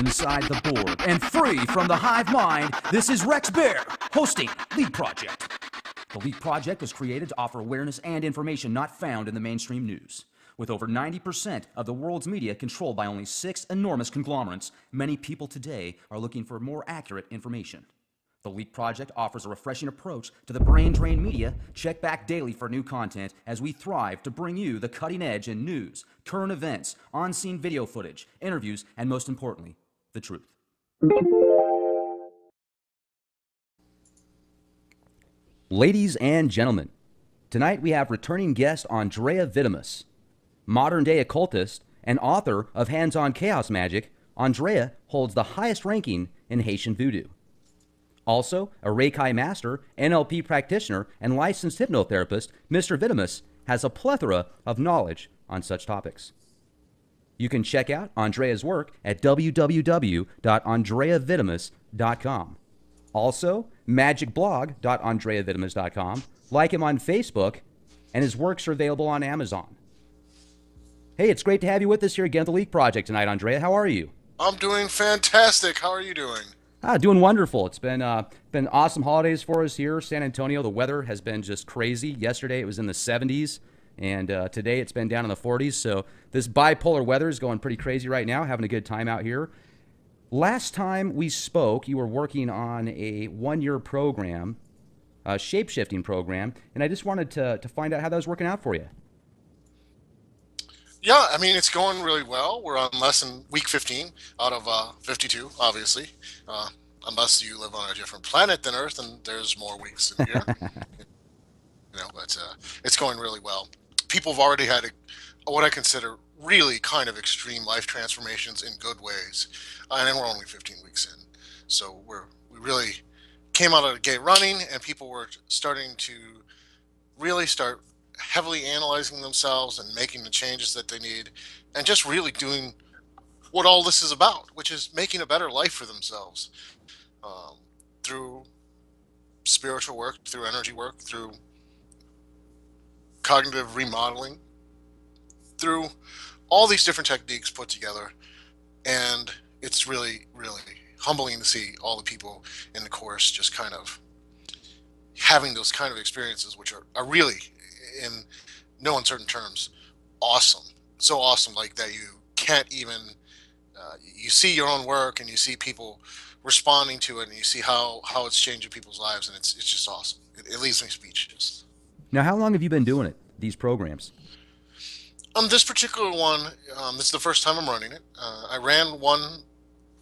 inside the board and free from the hive mind, this is Rex Bear hosting Leap Project. The Leap Project was created to offer awareness and information not found in the mainstream news. With over 90% of the world's media controlled by only 6 enormous conglomerates, many people today are looking for more accurate information. The Leap Project offers a refreshing approach to the brain drain media. Check back daily for new content as we thrive to bring you the cutting edge in news, current events, on-scene video footage, interviews, and most importantly, the truth. Ladies and gentlemen, tonight we have returning guest Andrieh Vitimus. Modern-day occultist and author of Hands-On Chaos Magic, Andrieh holds the highest ranking in Haitian Voodoo. Also, a Reiki master, NLP practitioner, and licensed hypnotherapist, Mr. Vitimus has a plethora of knowledge on such topics. You can check out Andrieh's work at www.andriehvitimus.com. Also, magicblog.andriehvitimus.com. Like him on Facebook, and his works are available on Amazon. Hey, it's great to have you with us here again at the Leap Project tonight, Andrieh. How are you? I'm doing fantastic. How are you doing? Doing wonderful. It's been awesome holidays for us here. San Antonio, the weather has been just crazy. Yesterday it was in the 70s, and today it's been down in the 40s. So this bipolar weather is going pretty crazy right now, having a good time out here. Last time we spoke, you were working on a one-year program, a shape-shifting program, and I just wanted to find out how that was working out for you. Yeah, I mean, it's going really well. We're on week 15 out of 52, obviously. Unless you live on a different planet than Earth, and there's more weeks in a year. But it's going really well. People have already had what I consider really kind of extreme life transformations in good ways. And we're only 15 weeks in. So we really came out of the gate running, and people were starting to really start heavily analyzing themselves and making the changes that they need, and just really doing what all this is about, which is making a better life for themselves through spiritual work, through energy work, through cognitive remodeling, through all these different techniques put together. And it's really, really humbling to see all the people in the course just kind of having those kind of experiences, which are really, in no uncertain terms, awesome. So awesome, like that you can't even, you see your own work and you see people responding to it, and you see how it's changing people's lives, and it's just awesome. It leaves me speechless. Now, how long have you been doing it, these programs? This particular one, this is the first time I'm running it. I ran one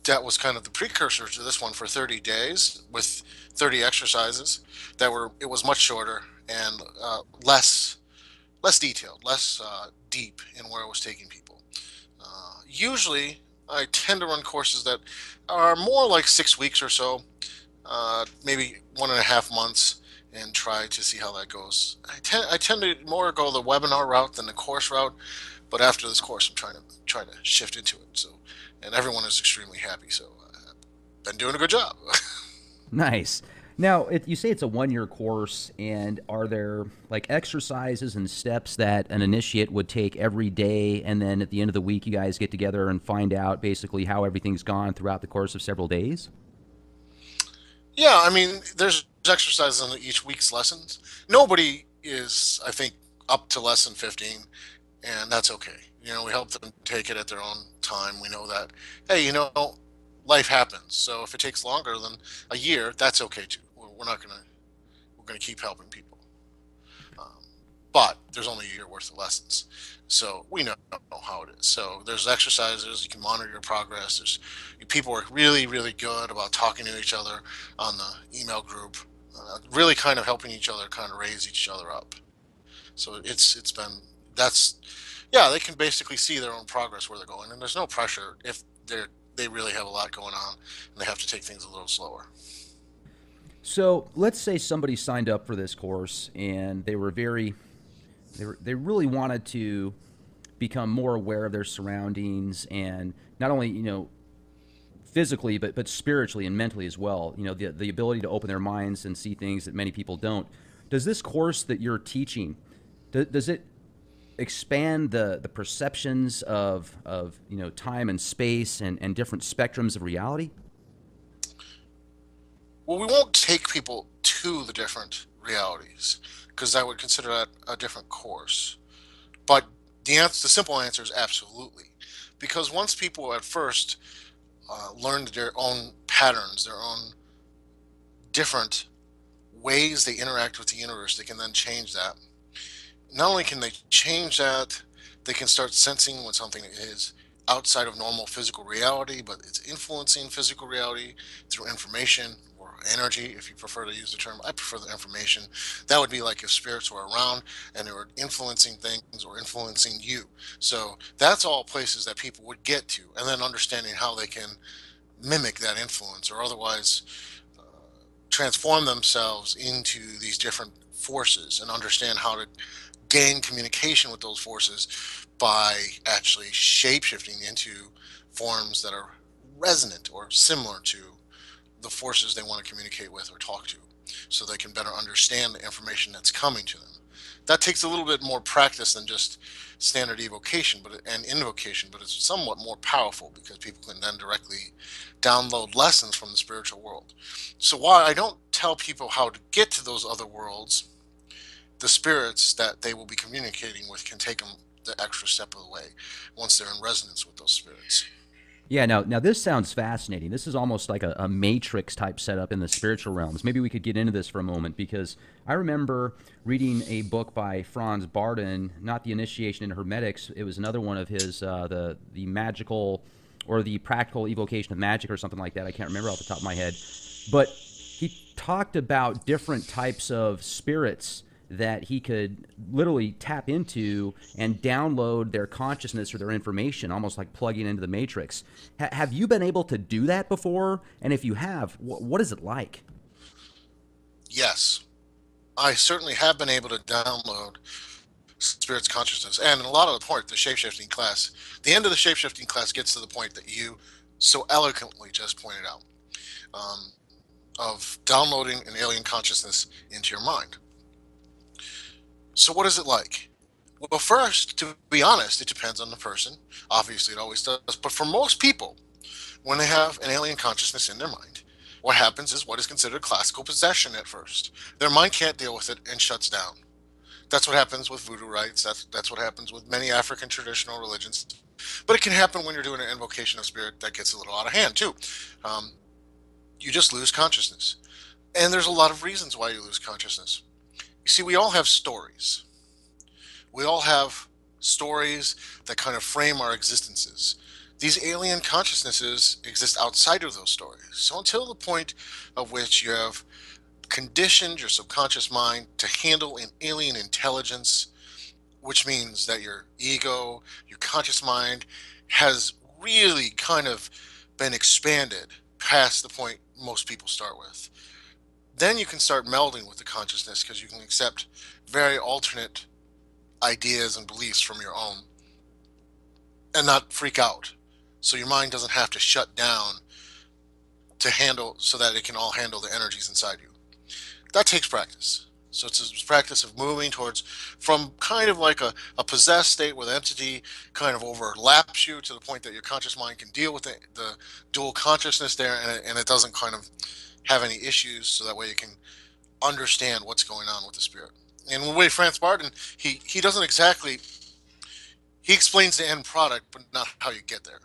that was kind of the precursor to this one for 30 days with 30 exercises it was much shorter and less detailed, less deep in where I was taking people. Usually I tend to run courses that are more like 6 weeks or so, maybe 1.5 months, and try to see how that goes. I tend to more go the webinar route than the course route, but after this course I'm trying to shift into it. So, and everyone is extremely happy, so I've been doing a good job. Nice. Now, you say it's a one-year course, and are there like exercises and steps that an initiate would take every day, and then at the end of the week you guys get together and find out basically how everything's gone throughout the course of several days? Yeah, I mean, there's exercises in each week's lessons. Nobody is, I think, up to lesson 15, and that's okay. We help them take it at their own time. We know that, hey, life happens. So if it takes longer than a year, that's okay too. We're gonna keep helping people. But there's only a year worth of lessons, so we know how it is. So there's exercises. You can monitor your progress. People are really, really good about talking to each other on the email group, really kind of helping each other, kind of raise each other up. So it's been, they can basically see their own progress, where they're going, and there's no pressure if they really have a lot going on and they have to take things a little slower. So let's say somebody signed up for this course and they really wanted to become more aware of their surroundings, and not only, physically, but spiritually and mentally as well. The ability to open their minds and see things that many people don't. Does this course that you're teaching, does it expand the perceptions of time and space and different spectrums of reality? Well, we won't take people to the different realities because I would consider that a different course. But the simple answer is absolutely, because once people at first learn their own patterns, their own different ways they interact with the universe, they can then change that. Not only can they change that, they can start sensing when something is outside of normal physical reality, but it's influencing physical reality through information or energy, if you prefer to use the term. I prefer the information. That would be like if spirits were around and they were influencing things or influencing you. So that's all places that people would get to, and then understanding how they can mimic that influence or otherwise transform themselves into these different forces and understand how to gain communication with those forces by actually shapeshifting into forms that are resonant or similar to the forces they want to communicate with or talk to, so they can better understand the information that's coming to them. That takes a little bit more practice than just standard evocation and invocation, but it's somewhat more powerful because people can then directly download lessons from the spiritual world. So while I don't tell people how to get to those other worlds, the spirits that they will be communicating with can take them the extra step of the way once they're in resonance with those spirits. Yeah, now this sounds fascinating. This is almost like a matrix type setup in the spiritual realms. Maybe we could get into this for a moment because I remember reading a book by Franz Barden, not the Initiation in Hermetics. It was another one of his, the magical or the practical evocation of magic or something like that. I can't remember off the top of my head, but he talked about different types of spirits that he could literally tap into and download their consciousness or their information, almost like plugging into the matrix. Have you been able to do that before? And if you have, what is it like? Yes, I certainly have been able to download spirit's consciousness. And in a lot of the point, the shapeshifting class, the end of the shapeshifting class gets to the point that you so eloquently just pointed out, um, of downloading an alien consciousness into your mind. So, what is it like? Well, first, to be honest, it depends on the person. Obviously, it always does. But for most people, when they have an alien consciousness in their mind, what happens is what is considered classical possession at first. Their mind can't deal with it and shuts down. That's what happens with voodoo rites. That's what happens with many African traditional religions. But it can happen when you're doing an invocation of spirit that gets a little out of hand too. Um, you just lose consciousness, and there's a lot of reasons why you lose consciousness. You see, we all have stories. We all have stories that kind of frame our existences. These alien consciousnesses exist outside of those stories. So until the point of which you have conditioned your subconscious mind to handle an alien intelligence, which means that your ego, your conscious mind, has really kind of been expanded past the point most people start with. Then you can start melding with the consciousness because you can accept very alternate ideas and beliefs from your own and not freak out. So your mind doesn't have to shut down to handle so that it can all handle the energies inside you. That takes practice. So it's a practice of moving towards from kind of like a possessed state where the entity kind of overlaps you to the point that your conscious mind can deal with the dual consciousness there, and it doesn't kind of have any issues, so that way you can understand what's going on with the spirit. And the way Franz Barton, he doesn't exactly, he explains the end product, but not how you get there.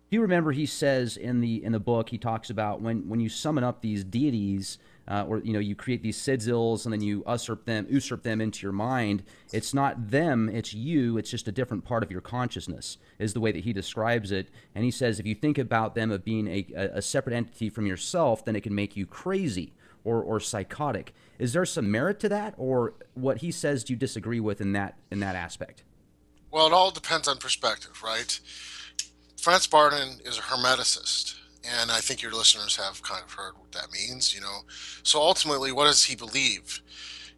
Do you remember he says in the book he talks about when you summon up these deities, or you create these sigils and then you usurp them into your mind. It's not them, it's you. It's just a different part of your consciousness, is the way that he describes it. And he says if you think about them of being a separate entity from yourself, then it can make you crazy or psychotic. Is there some merit to that, or what he says do you disagree with in that aspect? Well, it all depends on perspective, right? Franz Barton is a hermeticist, and I think your listeners have kind of heard what that means, you know. So ultimately, what does he believe?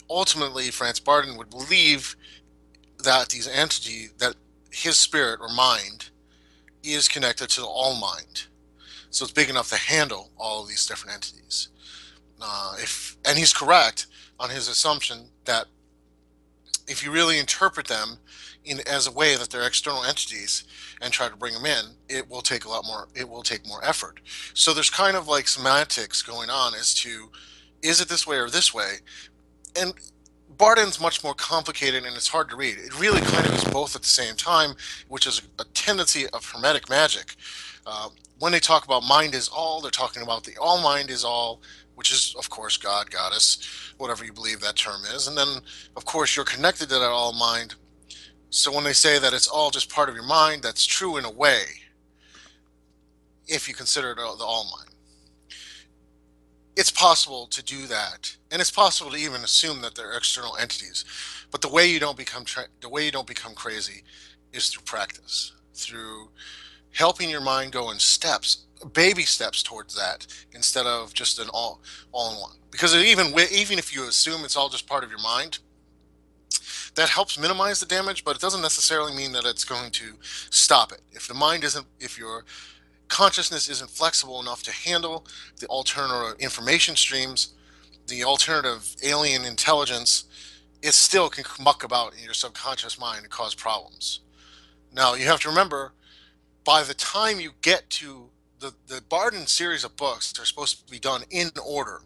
Ultimately, Franz Barton would believe that that his spirit or mind is connected to the all mind. So it's big enough to handle all of these different entities. If and he's correct on his assumption that if you really interpret them in as a way that they're external entities and try to bring them in, it will take a lot more. It will take more effort. So there's kind of like semantics going on as to is it this way or this way, and Barden's much more complicated and it's hard to read. It really kind of is both at the same time, which is a tendency of Hermetic magic. When they talk about mind is all, they're talking about the all mind is all, which is, of course, God, goddess, whatever you believe that term is. And then, of course, you're connected to that all mind. So when they say that it's all just part of your mind, that's true in a way, if you consider it the all mind. It's possible to do that, and it's possible to even assume that they're external entities. But the way you don't become crazy is through practice, through helping your mind go in steps, baby steps towards that, instead of just an all in one. Because even if you assume it's all just part of your mind, that helps minimize the damage, but it doesn't necessarily mean that it's going to stop it. If your consciousness isn't flexible enough to handle the alternative information streams, the alternative alien intelligence, it still can muck about in your subconscious mind and cause problems. Now, you have to remember, by the time you get to the Barden series of books, they're supposed to be done in order,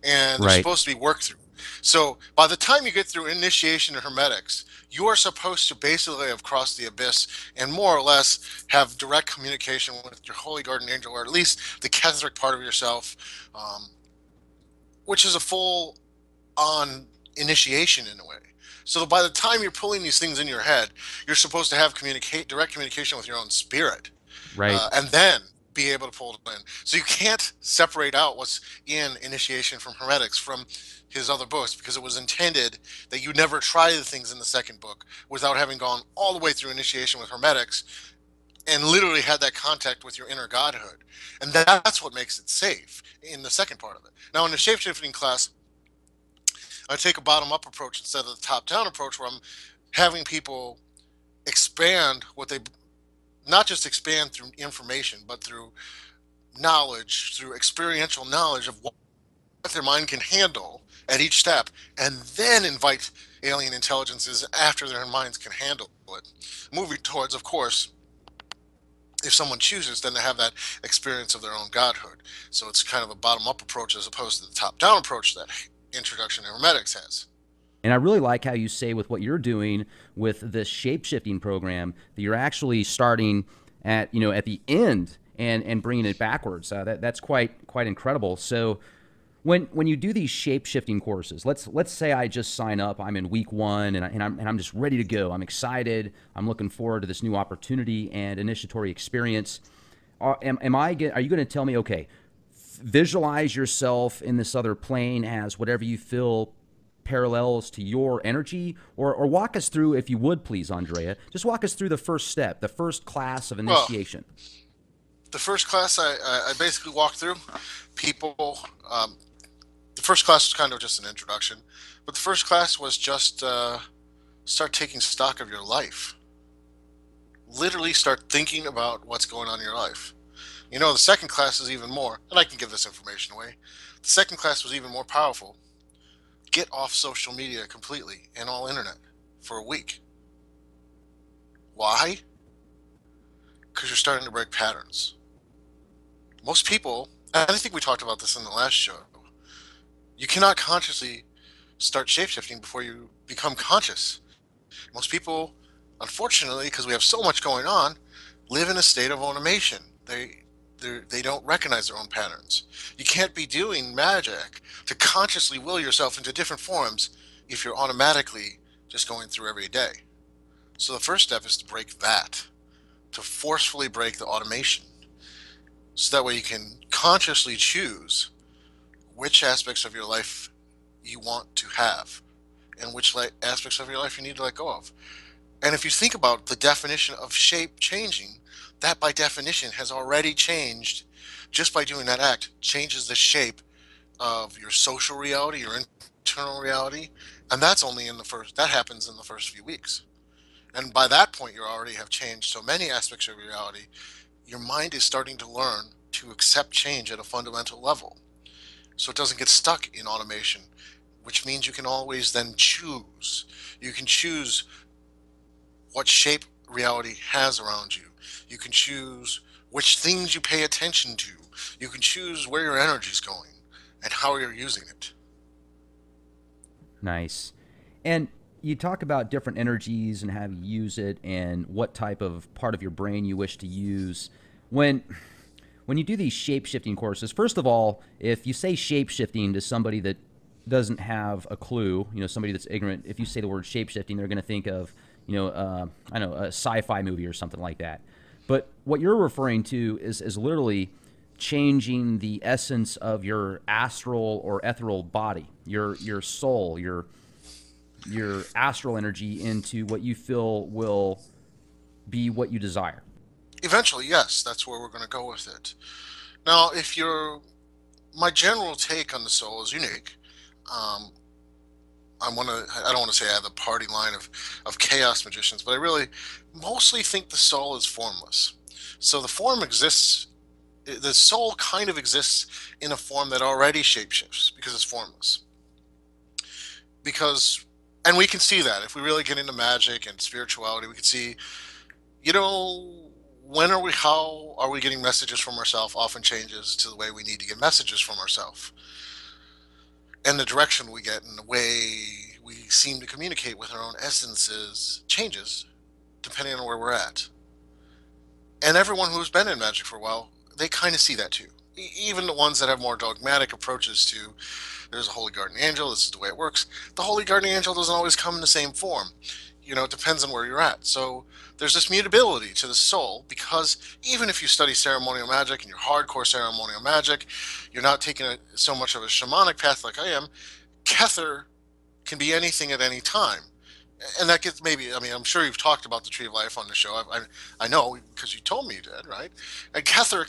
and they're Right. supposed to be worked through. So by the time you get through initiation and hermetics, you are supposed to basically have crossed the abyss and more or less have direct communication with your holy guardian angel, or at least the Catholic part of yourself, um, which is a full on initiation in a way. So by the time you're pulling these things in your head, you're supposed to have direct communication with your own spirit, Right. and then be able to pull it in. So you can't separate out what's in Initiation from Hermetics from his other books, because it was intended that you never try the things in the second book without having gone all the way through Initiation with Hermetics and literally had that contact with your inner godhood. And that's what makes it safe in the second part of it. Now, in the shapeshifting class, I take a bottom up approach instead of the top down approach, where I'm having people expand what they not just expand through information, but through knowledge, through experiential knowledge of what their mind can handle at each step, and then invite alien intelligences after their minds can handle it. Moving towards, of course, if someone chooses, then to have that experience of their own godhood. So it's kind of a bottom up approach as opposed to the top down approach that Introduction to Hermetics has. And I really like how you say with what you're doing with this shape shifting program that you're actually starting at at the end and bringing it backwards. That's quite incredible. So when you do these shape shifting courses, let's say I just sign up. I'm in week 1 and I'm just ready to go. I'm excited. I'm looking forward to this new opportunity and initiatory experience. Are you going to tell me, okay, visualize yourself in this other plane as whatever you feel parallels to your energy, or walk us through, if you would please, Andrieh, just walk us through the first step, the first class of Well, initiation. the first class I basically walked through, people, the first class was kind of just an introduction, but the first class was just start taking stock of your life. Literally start thinking about what's going on in your life. The second class is even more, and I can give this information away. The second class was even more powerful. Get off social media completely and all internet for a week. Why? Because you're starting to break patterns. Most people, and I think we talked about this in the last show, you cannot consciously start shapeshifting before you become conscious. Most people, unfortunately, because we have so much going on, live in a state of automation. They don't recognize their own patterns. You can't be doing magic to consciously will yourself into different forms if you're automatically just going through every day. So the first step is to break that, to forcefully break the automation. So that way you can consciously choose which aspects of your life you want to have and which aspects of your life you need to let go of. And if you think about the definition of shape changing, that by definition has already changed. Just by doing that act changes the shape of your social reality, your internal reality, and that happens in the first few weeks. And by that point, you already have changed so many aspects of your reality. Your mind is starting to learn to accept change at a fundamental level, so it doesn't get stuck in automation, which means you can always then choose. You can choose what shape reality has around you. You can choose which things you pay attention to. You can choose where your energy is going and how you're using it. Nice. And you talk about different energies and how you use it and what type of part of your brain you wish to use. When when you do these shape shifting courses, first of all, if you say shape shifting to somebody that doesn't have a clue, somebody that's ignorant, if you say the word shape shifting, they're going to think of, I don't know, a sci-fi movie or something like that. But what you're referring to is literally changing the essence of your astral or ethereal body, your soul, your astral energy into what you feel will be what you desire. Eventually, yes, that's where we're going to go with it. Now, if you're my general take on the soul is unique. Um, I don't want to say I have the party line of chaos magicians, but I really mostly think the soul is formless. So the form exists, the soul kind of exists in a form that already shapeshifts because it's formless. Because, and we can see that if we really get into magic and spirituality, we can see, you know, how are we getting messages from ourselves often changes to the way we need to get messages from ourselves. And the direction we get and the way we seem to communicate with our own essences changes depending on where we're at. And everyone who's been in magic for a while, they kind of see that too. Even the ones that have more dogmatic approaches to there's a holy guardian angel, this is the way it works. The holy guardian angel doesn't always come in the same form. It depends on where you're at. So there's this mutability to the soul because even if you study ceremonial magic and you're hardcore ceremonial magic, you're not taking so much of a shamanic path like I am. Kether can be anything at any time. And that gets maybe, I mean, I'm sure you've talked about the Tree of Life on the show. I know because you told me you did, right? And Kether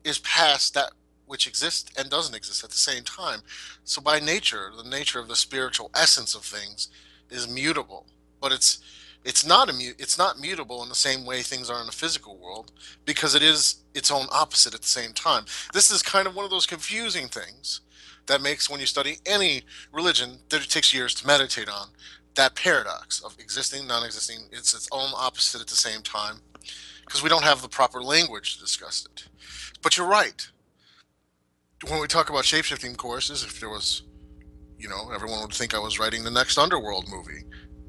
is past that which exists and doesn't exist at the same time. So by nature, the nature of the spiritual essence of things is mutable, but it's not mutable in the same way things are in the physical world because it is its own opposite at the same time. This is kind of one of those confusing things that makes when you study any religion that it takes years to meditate on that paradox of existing, non-existing. It's its own opposite at the same time because we don't have the proper language to discuss it. But you're right. When we talk about shapeshifting courses, if there was, everyone would think I was writing the next Underworld movie.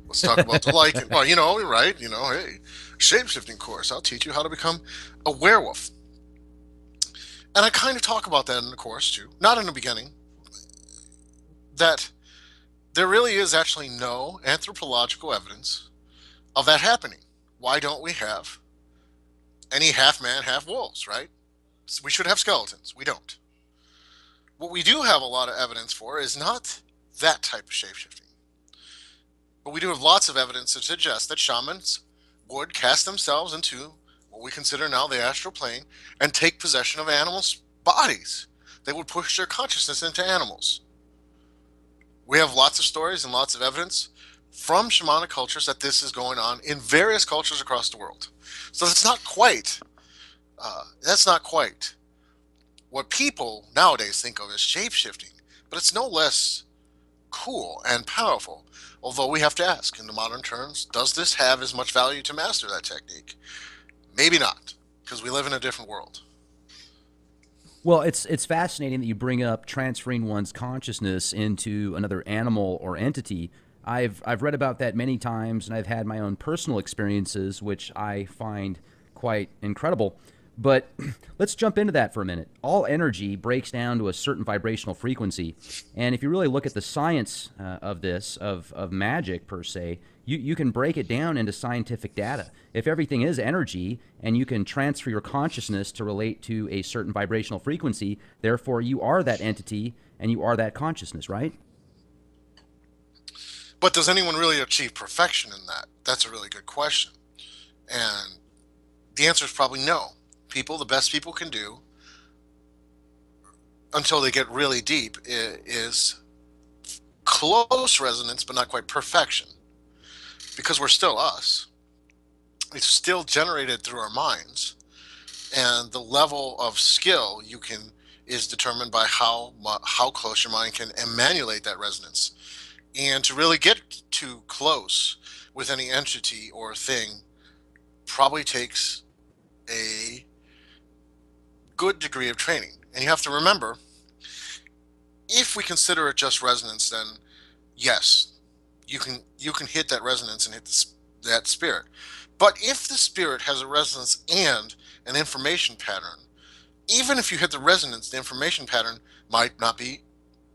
Let's talk about the like. Well, right? Hey, shapeshifting course. I'll teach you how to become a werewolf. And I kind of talk about that in the course too. Not in the beginning. That there really is actually no anthropological evidence of that happening. Why don't we have any half man, half wolves, right? So we should have skeletons. We don't. What we do have a lot of evidence for is not that type of shapeshifting. But we do have lots of evidence to suggest that shamans would cast themselves into what we consider now the astral plane and take possession of animals' bodies. They would push their consciousness into animals. We have lots of stories and lots of evidence from shamanic cultures that this is going on in various cultures across the world. So that's not quite what people nowadays think of as shape-shifting, but it's no less cool and powerful. Although we have to ask, in the modern terms, does this have as much value to master that technique? Maybe not, because we live in a different world. Well, it's fascinating that you bring up transferring one's consciousness into another animal or entity. I've read about that many times, and I've had my own personal experiences, which I find quite incredible. But let's jump into that for a minute. All energy breaks down to a certain vibrational frequency, and if you really look at the science of this, of magic per se, you can break it down into scientific data. If everything is energy and you can transfer your consciousness to relate to a certain vibrational frequency, therefore you are that entity and you are that consciousness, right? But does anyone really achieve perfection in that? That's a really good question. And the answer is probably no. The best people can do until they get really deep is close resonance, but not quite perfection. Because we're still us. It's still generated through our minds. And the level of skill is determined by how close your mind can emulate that resonance. And to really get too close, with any entity or thing probably takes a good degree of training. And you have to remember, if we consider it just resonance, then yes, you can hit that resonance and hit that spirit. But if the spirit has a resonance and an information pattern, even if you hit the resonance, the information pattern might not be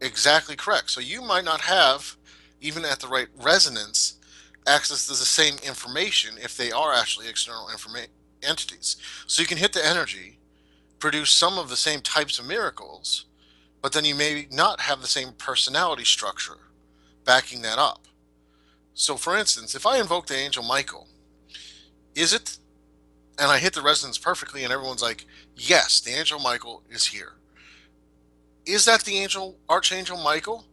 exactly correct. So you might not have, even at the right resonance, access to the same information if they are actually external entities. So you can hit the energy, produce some of the same types of miracles, but then you may not have the same personality structure backing that up. So, for instance, if I invoke the angel Michael, is it, and I hit the resonance perfectly, and everyone's like, yes, the angel Michael is here. Is that the Archangel Michael?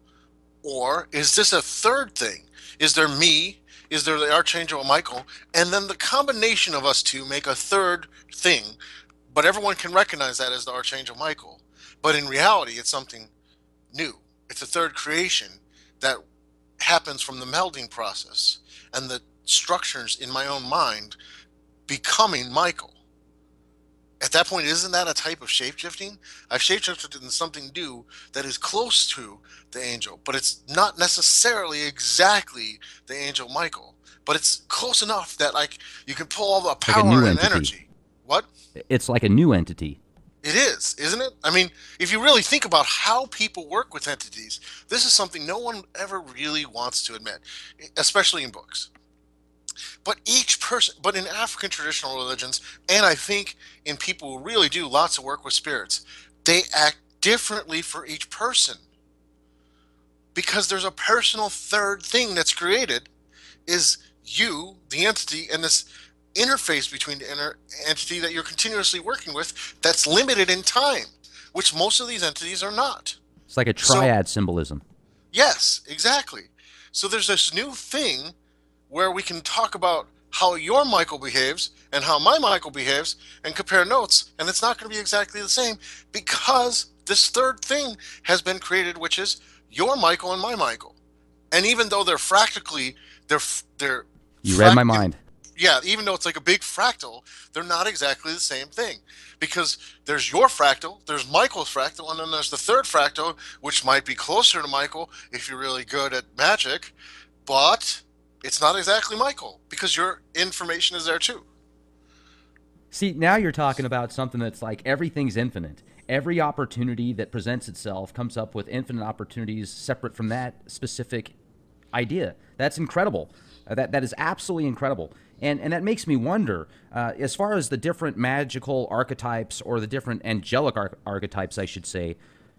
Or is this a third thing? Is there me? Is there the Archangel Michael? And then the combination of us two make a third thing, but everyone can recognize that as the Archangel Michael. But in reality, it's something new. It's a third creation that happens from the melding process and the structures in my own mind becoming Michael. At that point, isn't that a type of shapeshifting? I've shapeshifted into something new that is close to the angel, but it's not necessarily exactly the angel Michael. But it's close enough that like you can pull all the Like a power new and entity. energy. What? It's like a new entity. It is, isn't it? I mean, if you really think about how people work with entities, this is something no one ever really wants to admit, especially in books. But each person, but in African traditional religions, and I think in people who really do lots of work with spirits, they act differently for each person because there's a personal third thing that's created is you, the entity, and this interface between the entity that you're continuously working with that's limited in time, which most of these entities are not. It's like a So, triad symbolism. yes, exactly. So there's this new thing where we can talk about how your Michael behaves and how my Michael behaves and compare notes, and it's not going to be exactly the same because this third thing has been created, which is your Michael and my Michael. And even though they're You read my in, mind. yeah, even though it's like a big fractal, they're not exactly the same thing because there's your fractal, there's Michael's fractal, and then there's the third fractal, which might be closer to Michael if you're really good at magic, but it's not exactly Michael because your information is there too. See, now you're talking about something that's like everything's infinite. Every opportunity that presents itself comes up with infinite opportunities separate from that specific idea. That's incredible. That is absolutely incredible. And that makes me wonder, as far as the different magical archetypes or the different angelic archetypes, I should say,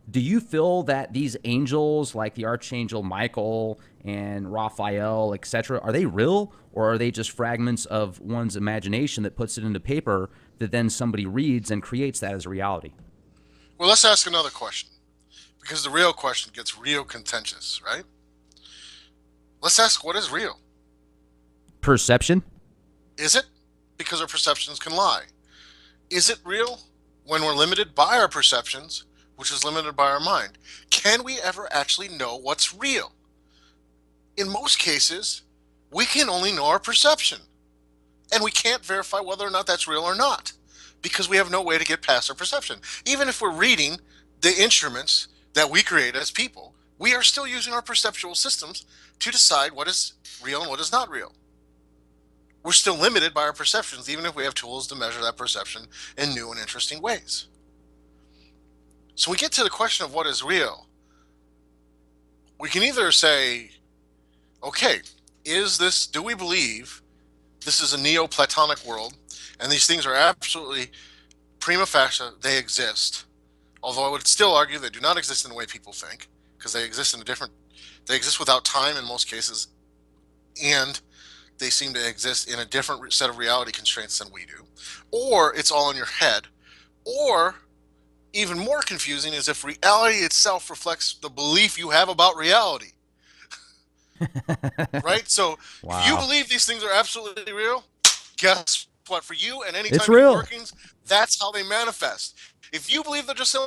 do you feel that these angels, like the Archangel Michael and Raphael, etc., are they real, or are they just fragments of one's imagination that puts it into paper that then somebody reads and creates that as a reality? Well, let's ask another question because the real question gets real contentious, right? Let's ask what is real? Perception? Is it? Because our perceptions can lie. Is it real when we're limited by our perceptions, which is limited by our mind? Can we ever actually know what's real? In most cases, we can only know our perception, and we can't verify whether or not that's real or not because we have no way to get past our perception. Even if we're reading the instruments that we create as people, we are still using our perceptual systems to decide what is real and what is not real. We're still limited by our perceptions, even if we have tools to measure that perception in new and interesting ways. So we get to the question of what is real. We can either say, okay, do we believe this is a Neoplatonic world and these things are absolutely prima facie, they exist. Although I would still argue they do not exist in the way people think, because they exist without time in most cases, and they seem to exist in a different set of reality constraints than we do. Or it's all in your head. Or, even more confusing, is if reality itself reflects the belief you have about reality. Right? So, if you Wow. believe these things are absolutely real, guess what? For you and any It's time you real. workings, that's how they manifest. If you believe they're just in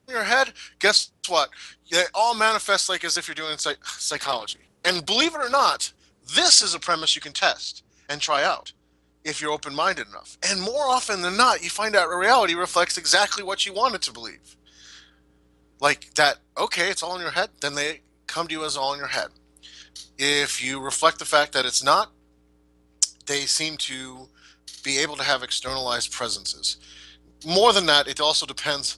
your head, guess what? They all manifest like as if you're doing psychology. And believe it or not, This is a premise you can test and try out if you're open-minded enough. And more often than not, you find out reality reflects exactly what you wanted to believe. Like that, okay, it's all in your head, then they come to you as all in your head. If you reflect the fact that it's not, they seem to be able to have externalized presences. More than that, it also depends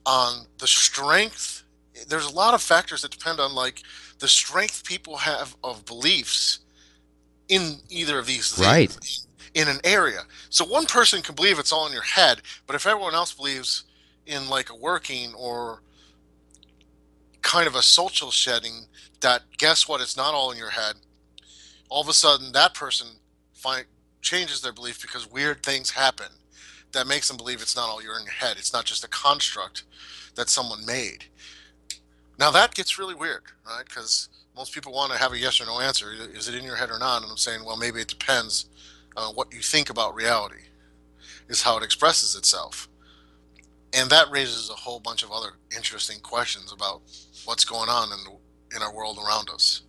on the strength. There's a lot of factors that depend on like the strength people have of beliefs in either of these Right. things in an area. So one person can believe it's all in your head, but if everyone else believes in like a working or kind of a social setting that guess what, it's not all in your head, all of a sudden that person changes their belief because weird things happen that makes them believe it's not all you're in your head. It's not just a construct that someone made. Now that gets really weird, right? Because most people want to have a yes or no answer. Is it in your head or not? And I'm saying, well, maybe it depends on what you think about reality is how it expresses itself. And that raises a whole bunch of other interesting questions about what's going on in our world around us.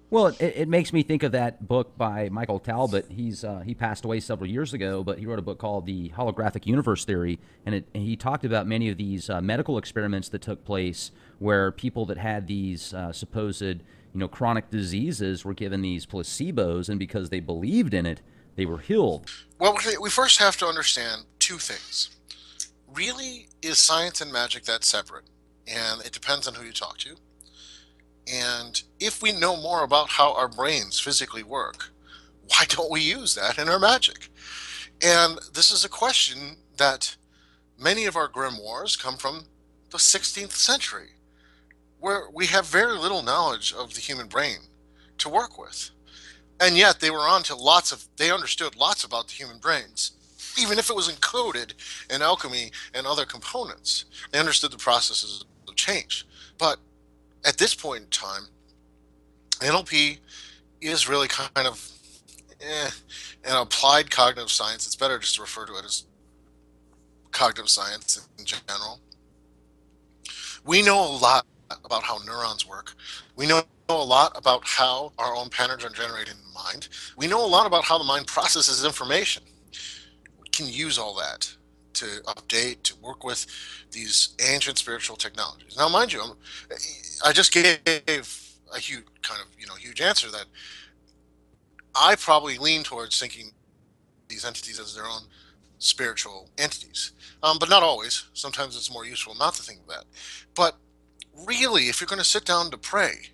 Well, it makes me think of that book by Michael Talbot. He passed away several years ago, but he wrote a book called The Holographic Universe Theory, and he talked about many of these medical experiments that took place where people that had these supposed chronic diseases were given these placebos, and because they believed in it, they were healed. Well, we first have to understand two things. Really, is science and magic that separate? And it depends on who you talk to. And if we know more about how our brains physically work, why don't we use that in our magic? And this is a question that many of our grimoires come from the 16th century, where we have very little knowledge of the human brain to work with. And yet they were on to they understood lots about the human brains, even if it was encoded in alchemy and other components. They understood the processes of change. But at this point in time, NLP is really kind of an applied cognitive science. It's better just to refer to it as cognitive science in general. We know a lot about how neurons work. We know a lot about how our own patterns are generated in the mind. We know a lot about how the mind processes information. We can use all that to update, to work with these ancient spiritual technologies. Now, mind you, I just gave a huge answer that I probably lean towards thinking these entities as their own spiritual entities. But not always. Sometimes it's more useful not to think of that. But really, if you're going to sit down to pray,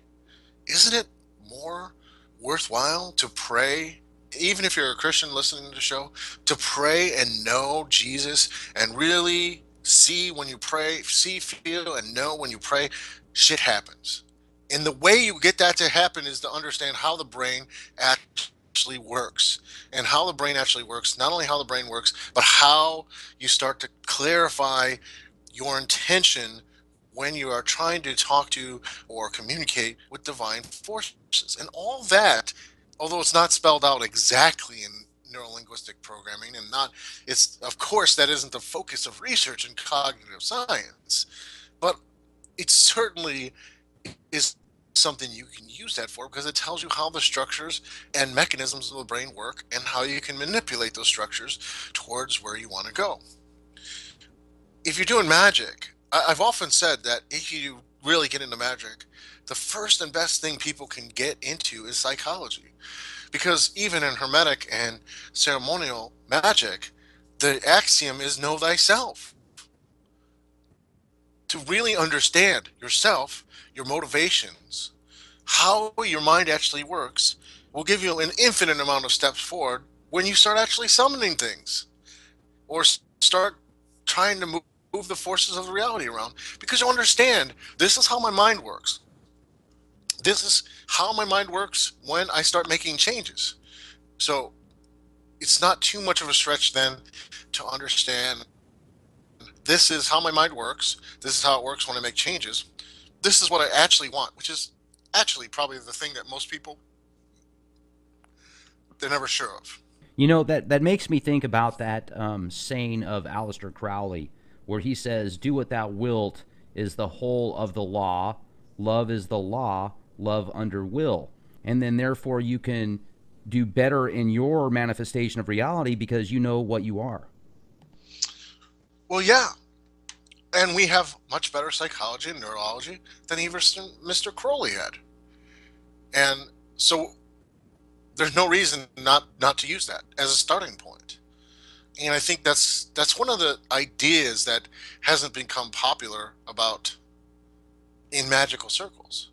isn't it more worthwhile to pray, even if you're a Christian listening to the show, to pray and know Jesus and really see when you pray, see, feel, and know when you pray, shit happens. And the way you get that to happen is to understand how the brain actually works. And how the brain actually works, not only how the brain works, but how you start to clarify your intention when you are trying to talk to or communicate with divine forces. And all that, although it's not spelled out exactly in neurolinguistic programming, and not, it's, of course, that isn't the focus of research in cognitive science, but it certainly is something you can use that for, because it tells you how the structures and mechanisms of the brain work and how you can manipulate those structures towards where you want to go. If you're doing magic, I've often said that if you really get into magic, the first and best thing people can get into is psychology. Because even in Hermetic and ceremonial magic, the axiom is know thyself. To really understand yourself, your motivations, how your mind actually works, will give you an infinite amount of steps forward when you start actually summoning things or start trying to move the forces of reality around, because you understand this is how my mind works. This is how my mind works when I start making changes. So it's not too much of a stretch then to understand this is how my mind works. This is how it works when I make changes. This is what I actually want, which is actually probably the thing that most people, they're never sure of. That makes me think about that saying of Aleister Crowley, where he says, "Do what thou wilt is the whole of the law. Love is the law. Love under will." and then therefore you can do better in your manifestation of reality because you know what you are. Well, yeah, and we have much better psychology and neurology than even Mr. Crowley had, and so there's no reason not to use that as a starting point. And I think that's one of the ideas that hasn't become popular about in magical circles,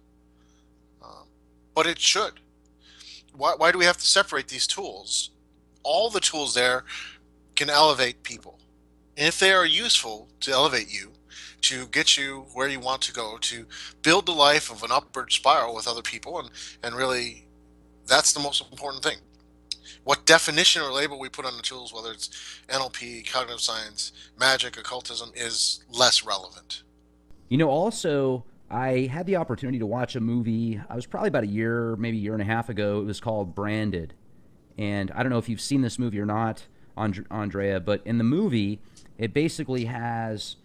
um, but it should. Why do we have to separate these tools? All the tools there can elevate people. And if they are useful to elevate you, to get you where you want to go, to build the life of an upward spiral with other people, and really, that's the most important thing. What definition or label we put on the tools, whether it's NLP, cognitive science, magic, occultism, is less relevant. Also, I had the opportunity to watch a movie. I was probably about a year, maybe a year and a half ago. It was called Branded. And I don't know if you've seen this movie or not, Andrea, but in the movie, it basically has,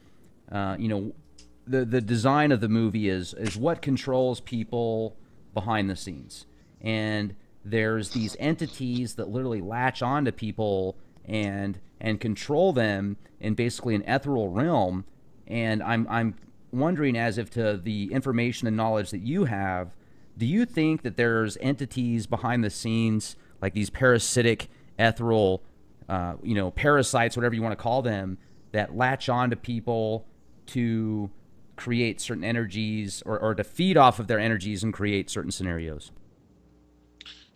the design of the movie is what controls people behind the scenes. And there's these entities that literally latch onto people and control them in basically an ethereal realm. And I'm wondering, as if to the information and knowledge that you have, do you think that there's entities behind the scenes like these parasitic ethereal, parasites, whatever you want to call them, that latch on to people to create certain energies, or to feed off of their energies and create certain scenarios?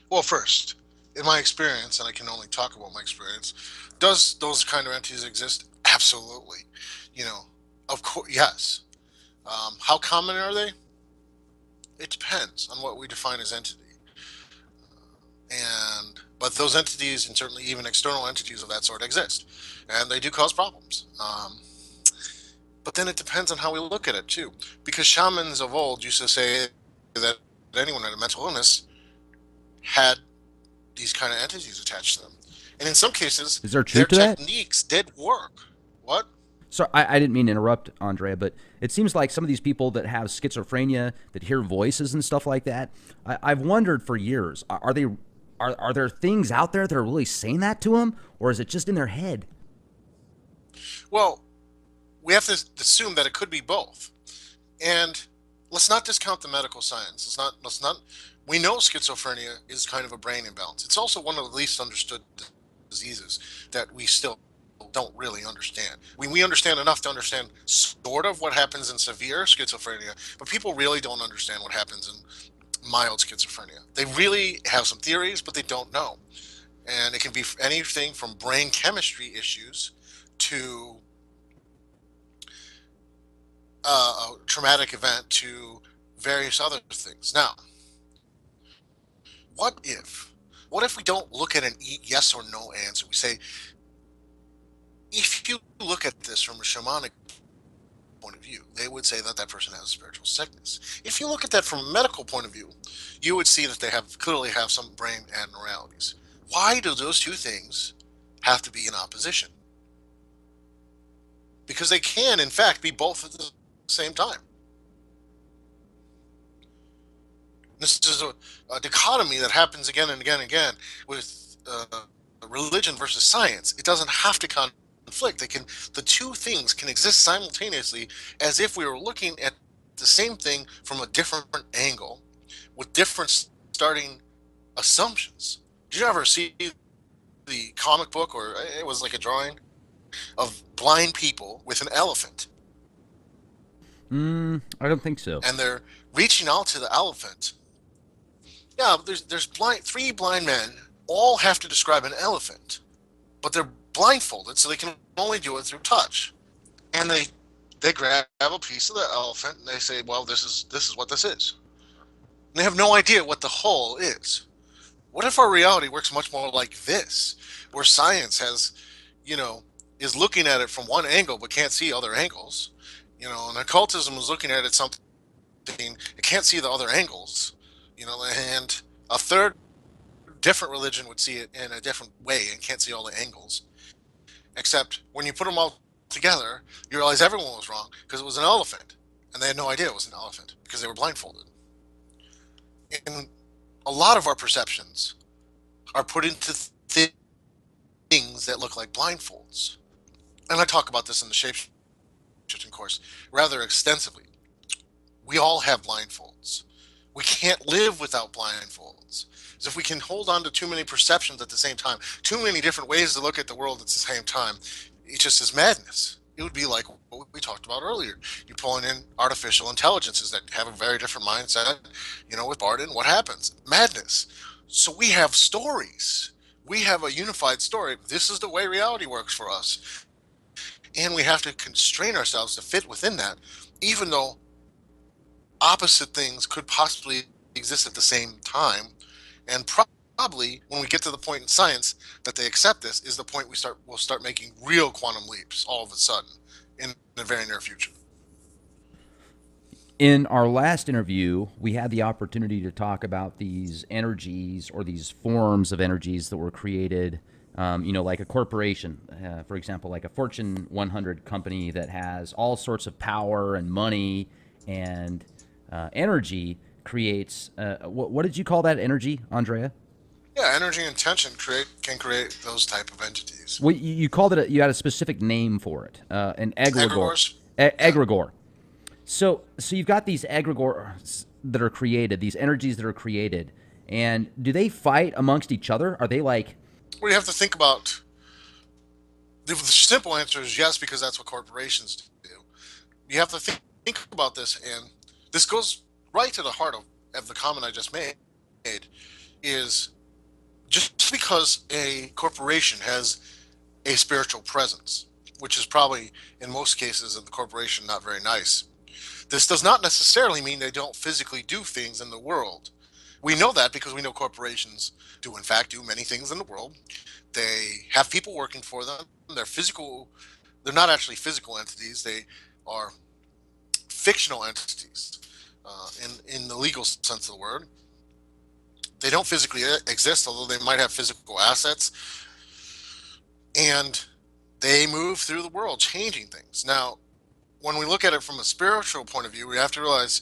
Well, first, in my experience, and I can only talk about my experience, does those kind of entities exist? Absolutely. You know, of course, yes. How common are they? It depends on what we define as entity. And but those entities, and certainly even external entities of that sort, exist, and they do cause problems. But then it depends on how we look at it too, because shamans of old used to say that anyone with a mental illness had these kind of entities attached to them, and in some cases, Is there their truth to that? techniques did work. What? So I didn't mean to interrupt, Andrea, but it seems like some of these people that have schizophrenia, that hear voices and stuff like that, I've wondered for years, are there things out there that are really saying that to them, or is it just in their head? Well, we have to assume that it could be both, and let's not discount the medical science. Let's not. We know schizophrenia is kind of a brain imbalance. It's also one of the least understood diseases that we still don't really understand. We understand enough to understand sort of what happens in severe schizophrenia, but people really don't understand what happens in mild schizophrenia. They really have some theories, but they don't know. And it can be anything from brain chemistry issues to a traumatic event to various other things. Now, what if? What if we don't look at an yes or no answer? We say, if you look at this from a shamanic point of view, they would say that that person has a spiritual sickness. If you look at that from a medical point of view, you would see that they clearly have some brain abnormalities. Why do those two things have to be in opposition? Because they can, in fact, be both at the same time. This is a dichotomy that happens again and again and again with religion versus science. It doesn't have to conflict. The two things can exist simultaneously, as if we were looking at the same thing from a different angle with different starting assumptions. Did you ever see the comic book, or it was like a drawing of blind people with an elephant, I don't think so. and they're reaching out to the elephant? Yeah, there's three blind men, all have to describe an elephant, but they're blindfolded, so they can only do it through touch. And they grab a piece of the elephant and they say, "Well, this is what this is." And they have no idea what the whole is. What if our reality works much more like this, where science has, you know, is looking at it from one angle but can't see other angles, and occultism is looking at it something it can't see the other angles, and a third different religion would see it in a different way and can't see all the angles. Except when you put them all together, you realize everyone was wrong because it was an elephant, and they had no idea it was an elephant because they were blindfolded. And a lot of our perceptions are put into things that look like blindfolds. And I talk about this in the shapeshifting course rather extensively. We all have blindfolds. We can't live without blindfolds. Because if we can hold on to too many perceptions at the same time, too many different ways to look at the world at the same time, it just is madness. It would be like what we talked about earlier. You're pulling in artificial intelligences that have a very different mindset. With Barden, what happens? Madness. So we have stories. We have a unified story. This is the way reality works for us. And we have to constrain ourselves to fit within that, even though opposite things could possibly exist at the same time. And probably when we get to the point in science that they accept this is the point we'll start making real quantum leaps all of a sudden in the very near future. In our last interview, we had the opportunity to talk about these energies or these forms of energies that were created, like a corporation, for example, like a Fortune 100 company that has all sorts of power and money and energy creates, what did you call that energy, Andrieh? Yeah, energy and tension can create those type of entities. Well, you called it, you had a specific name for it, an egregore. Egregores? Yeah. Egregore. So you've got these egregores that are created, these energies that are created, and do they fight amongst each other? Are they like? Well, you have to think about the simple answer is yes, because that's what corporations do. You have to think about this, and this goes right to the heart of the comment I just made, is just because a corporation has a spiritual presence, which is probably in most cases in the corporation not very nice, this does not necessarily mean they don't physically do things in the world. We know that because we know corporations do in fact do many things in the world. They have people working for them. They're not actually physical entities. They are fictional entities in the legal sense of the word. They don't physically exist, although they might have physical assets. And they move through the world, changing things. Now, when we look at it from a spiritual point of view, we have to realize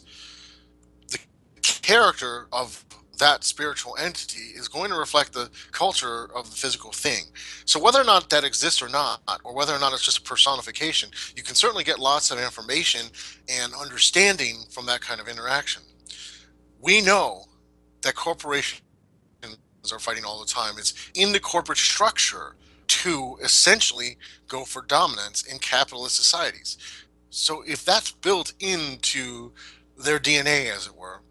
the character of that spiritual entity is going to reflect the culture of the physical thing. So whether or not that exists or not, or whether or not it's just a personification, you can certainly get lots of information and understanding from that kind of interaction. We know that corporations are fighting all the time. It's in the corporate structure to essentially go for dominance in capitalist societies. So if that's built into their DNA, as it were,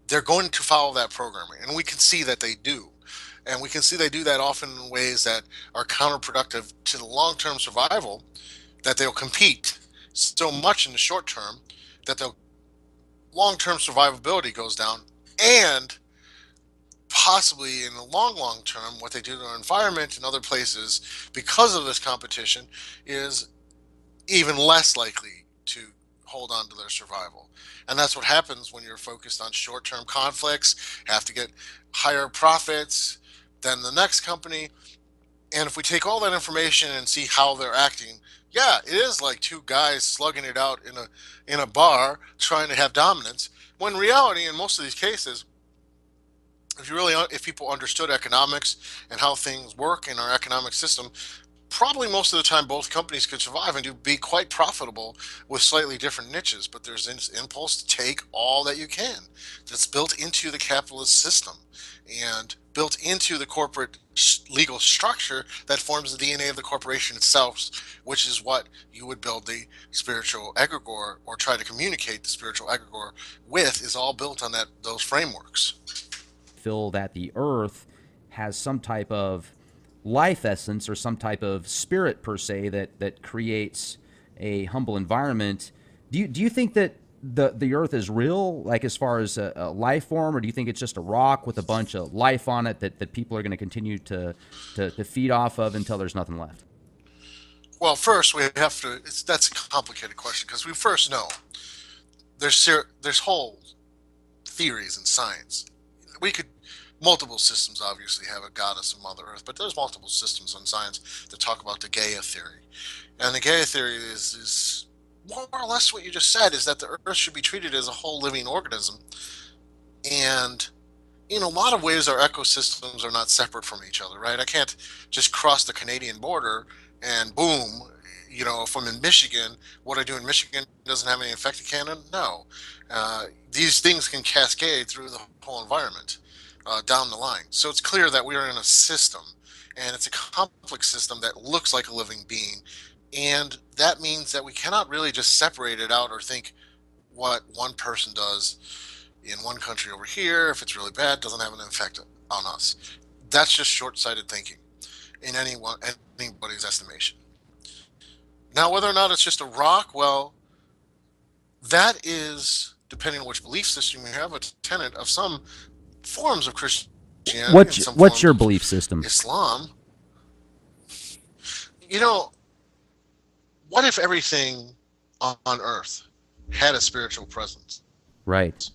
they're going to follow that programming. And we can see that they do. And we can see they do that often in ways that are counterproductive to the long-term survival, that they'll compete so much in the short term that the long-term survivability goes down, and possibly in the long term, what they do to our environment and other places because of this competition is even less likely to hold on to their survival. And that's what happens when you're focused on short-term conflicts, have to get higher profits than the next company. And if we take all that information and see how they're acting, yeah, it is like two guys slugging it out in a bar trying to have dominance. When in reality, in most of these cases, if people understood economics and how things work in our economic system, probably most of the time both companies could survive and be quite profitable with slightly different niches. But there's this impulse to take all that you can. That's built into the capitalist system and built into the corporate legal structure that forms the DNA of the corporation itself, which is what you would build the spiritual egregore or try to communicate the spiritual egregore with, is all built on those frameworks. Feel that the earth has some type of life essence or some type of spirit per se that creates a humble environment. Do you think that the earth is real, like as far as a life form, or do you think it's just a rock with a bunch of life on it that people are going to continue to feed off of until there's nothing left? Well, first we have to. That's a complicated question because we first know there's whole theories in science. We could multiple systems obviously have a goddess of Mother Earth, but there's multiple systems in science that talk about the Gaia theory. And the Gaia theory is more or less what you just said, is that the Earth should be treated as a whole living organism. And in a lot of ways, our ecosystems are not separate from each other, right? I can't just cross the Canadian border and boom, if I'm in Michigan, what I do in Michigan doesn't have any effect in Canada. No, these things can cascade through the whole environment down the line. So it's clear that we are in a system, and it's a complex system that looks like a living being, and that means that we cannot really just separate it out or think what one person does in one country over here, if it's really bad, doesn't have an effect on us. That's just short-sighted thinking in anybody's estimation. Now, whether or not it's just a rock, well, that is, depending on which belief system you have, a tenet of some forms of Christianity and some What's forms your of belief system? Islam. You know, what if everything on Earth had a spiritual presence? Right.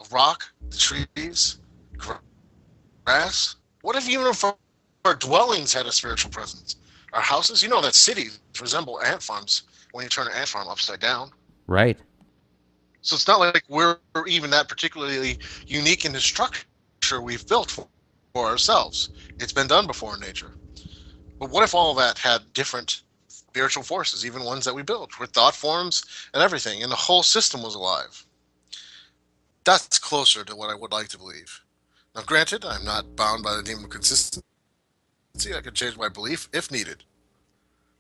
A rock, the trees, grass? What if even if our dwellings had a spiritual presence? Our houses? You know that cities resemble ant farms when you turn an ant farm upside down. Right. So it's not like we're even that particularly unique in the structure we've built for ourselves. It's been done before in nature. But what if all of that had different spiritual forces, even ones that we built, with thought forms and everything, and the whole system was alive? That's closer to what I would like to believe. Now, granted, I'm not bound by the demon of consistency. I could change my belief if needed.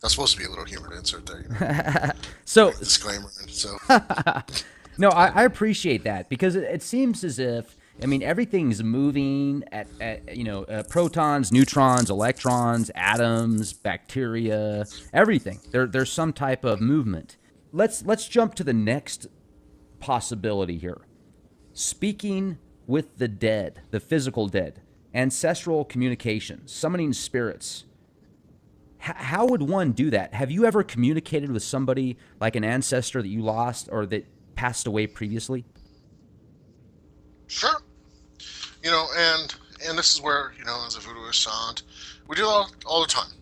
That's supposed to be a little humor to insert there, So, disclaimer. So, no, I appreciate that because it seems as if, I mean, everything's moving at protons, neutrons, electrons, atoms, bacteria, everything. There's some type of movement. Let's jump to the next possibility here. Speaking with the dead, the physical dead, ancestral communication, summoning spirits. How would one do that? Have you ever communicated with somebody like an ancestor that you lost or that passed away previously? sure. And this is where, as a voodoo sound, we do that all the time.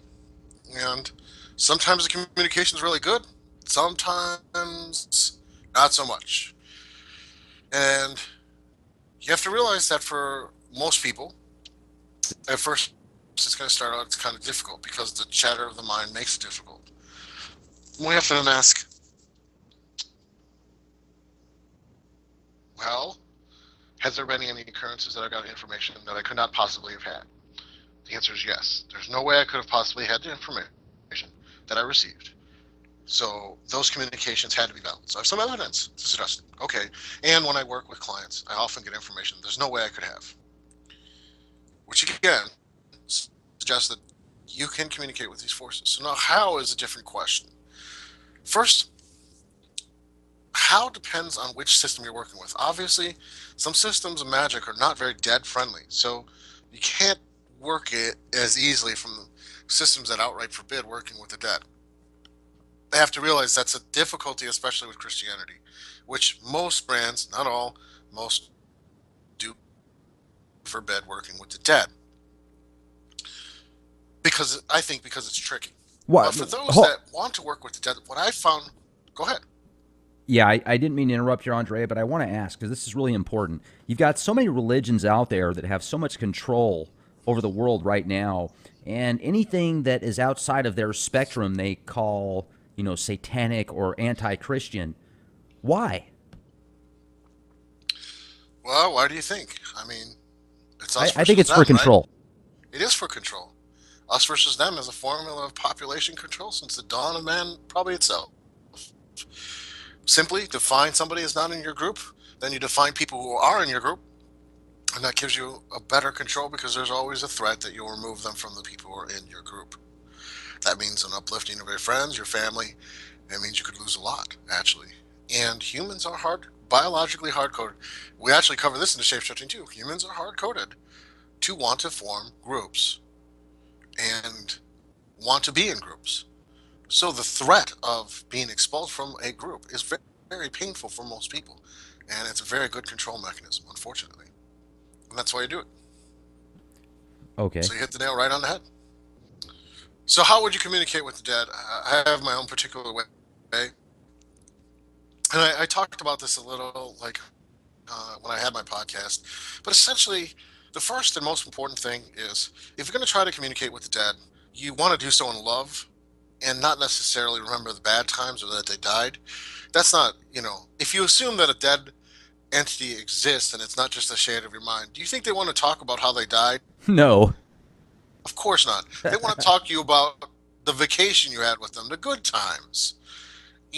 And sometimes the communication is really good, sometimes not so much. And you have to realize that for most people, at first it's going to start out, it's kind of difficult because the chatter of the mind makes it difficult. We have to then ask, well, has there been any occurrences that I got information that I could not possibly have had? The answer is yes. There's no way I could have possibly had the information that I received. So those communications had to be valid. So I have some evidence to suggest it. Okay. And when I work with clients, I often get information there's no way I could have. Which again suggests that you can communicate with these forces. So now how is a different question. First, how depends on which system you're working with. Obviously, some systems of magic are not very dead friendly. So you can't work it as easily from systems that outright forbid working with the dead. They have to realize that's a difficulty, especially with Christianity, which most brands, not all, most do forbid working with the dead. Because it's tricky. What? But for those that want to work with the dead, what I found, go ahead. Yeah, I didn't mean to interrupt you, Andrieh, but I want to ask because this is really important. You've got so many religions out there that have so much control over the world right now, and anything that is outside of their spectrum they call, satanic or anti-Christian. Why? Well, why do you think? I mean, it's us I think versus it's for them, right? control. It is for control. Us versus them is a formula of population control since the dawn of man, probably itself. Simply define somebody as not in your group, then you define people who are in your group, and that gives you a better control because there's always a threat that you'll remove them from the people who are in your group. That means an uplifting of your friends, your family. It means you could lose a lot, actually. And humans are biologically hard-coded. We actually cover this in the shape-shifting too. Humans are hard-coded to want to form groups and want to be in groups. So the threat of being expelled from a group is very, very painful for most people. And it's a very good control mechanism, unfortunately. And that's why you do it. Okay. So you hit the nail right on the head. So how would you communicate with the dead? I have my own particular way. And I talked about this a little, like when I had my podcast. But essentially, the first and most important thing is if you're going to try to communicate with the dead, you want to do so in love and not necessarily remember the bad times or that they died. That's not, if you assume that a dead entity exists and it's not just a shade of your mind, do you think they want to talk about how they died? No. Of course not. They want to talk to you about the vacation you had with them, the good times.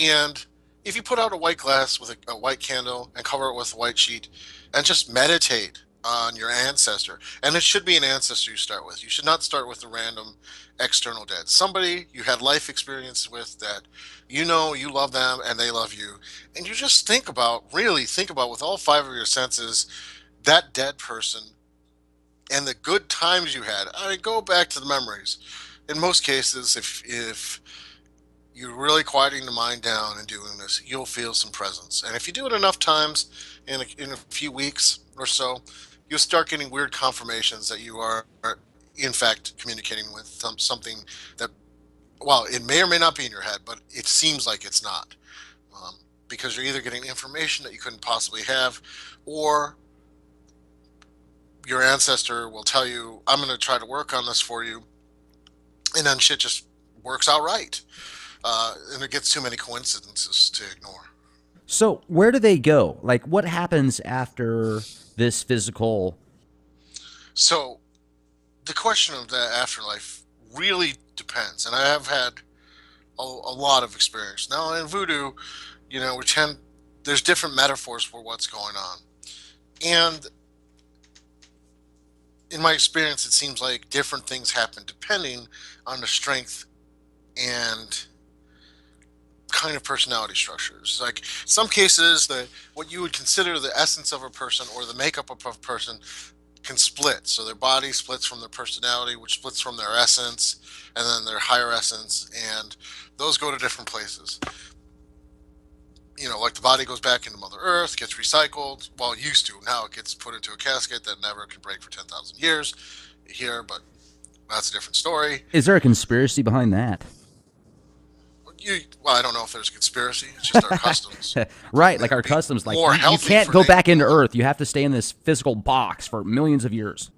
And if you put out a white glass with a white candle and cover it with a white sheet and just meditate on your ancestor, and it should be an ancestor you start with. You should not start with a random external dead. Somebody you had life experience with that you love them and they love you. And you just really think about with all five of your senses, that dead person and the good times you had. I mean, go back to the memories. In most cases, if you're really quieting the mind down and doing this, you'll feel some presence. And if you do it enough times in a few weeks or so, you'll start getting weird confirmations that you are in fact communicating with something that, well, it may or may not be in your head, but it seems like it's not. Because you're either getting information that you couldn't possibly have, or your ancestor will tell you, I'm going to try to work on this for you, and then shit just works out right. And it gets too many coincidences to ignore. So where do they go? Like, what happens after this physical? So the question of the afterlife really depends, and I have had a lot of experience. Now in voodoo, there's different metaphors for what's going on, and in my experience, it seems like different things happen depending on the strength and kind of personality structures. Like some cases, what you would consider the essence of a person or the makeup of a person can split. So their body splits from their personality, which splits from their essence, and then their higher essence, and those go to different places. Like the body goes back into Mother Earth, gets recycled. Well, it used to. Now it gets put into a casket that never can break for 10,000 years here, but that's a different story. Is there a conspiracy behind that? Well, I don't know if there's a conspiracy. It's just our customs. Right, like our customs. Like you can't go back into Earth. You have to stay in this physical box for millions of years.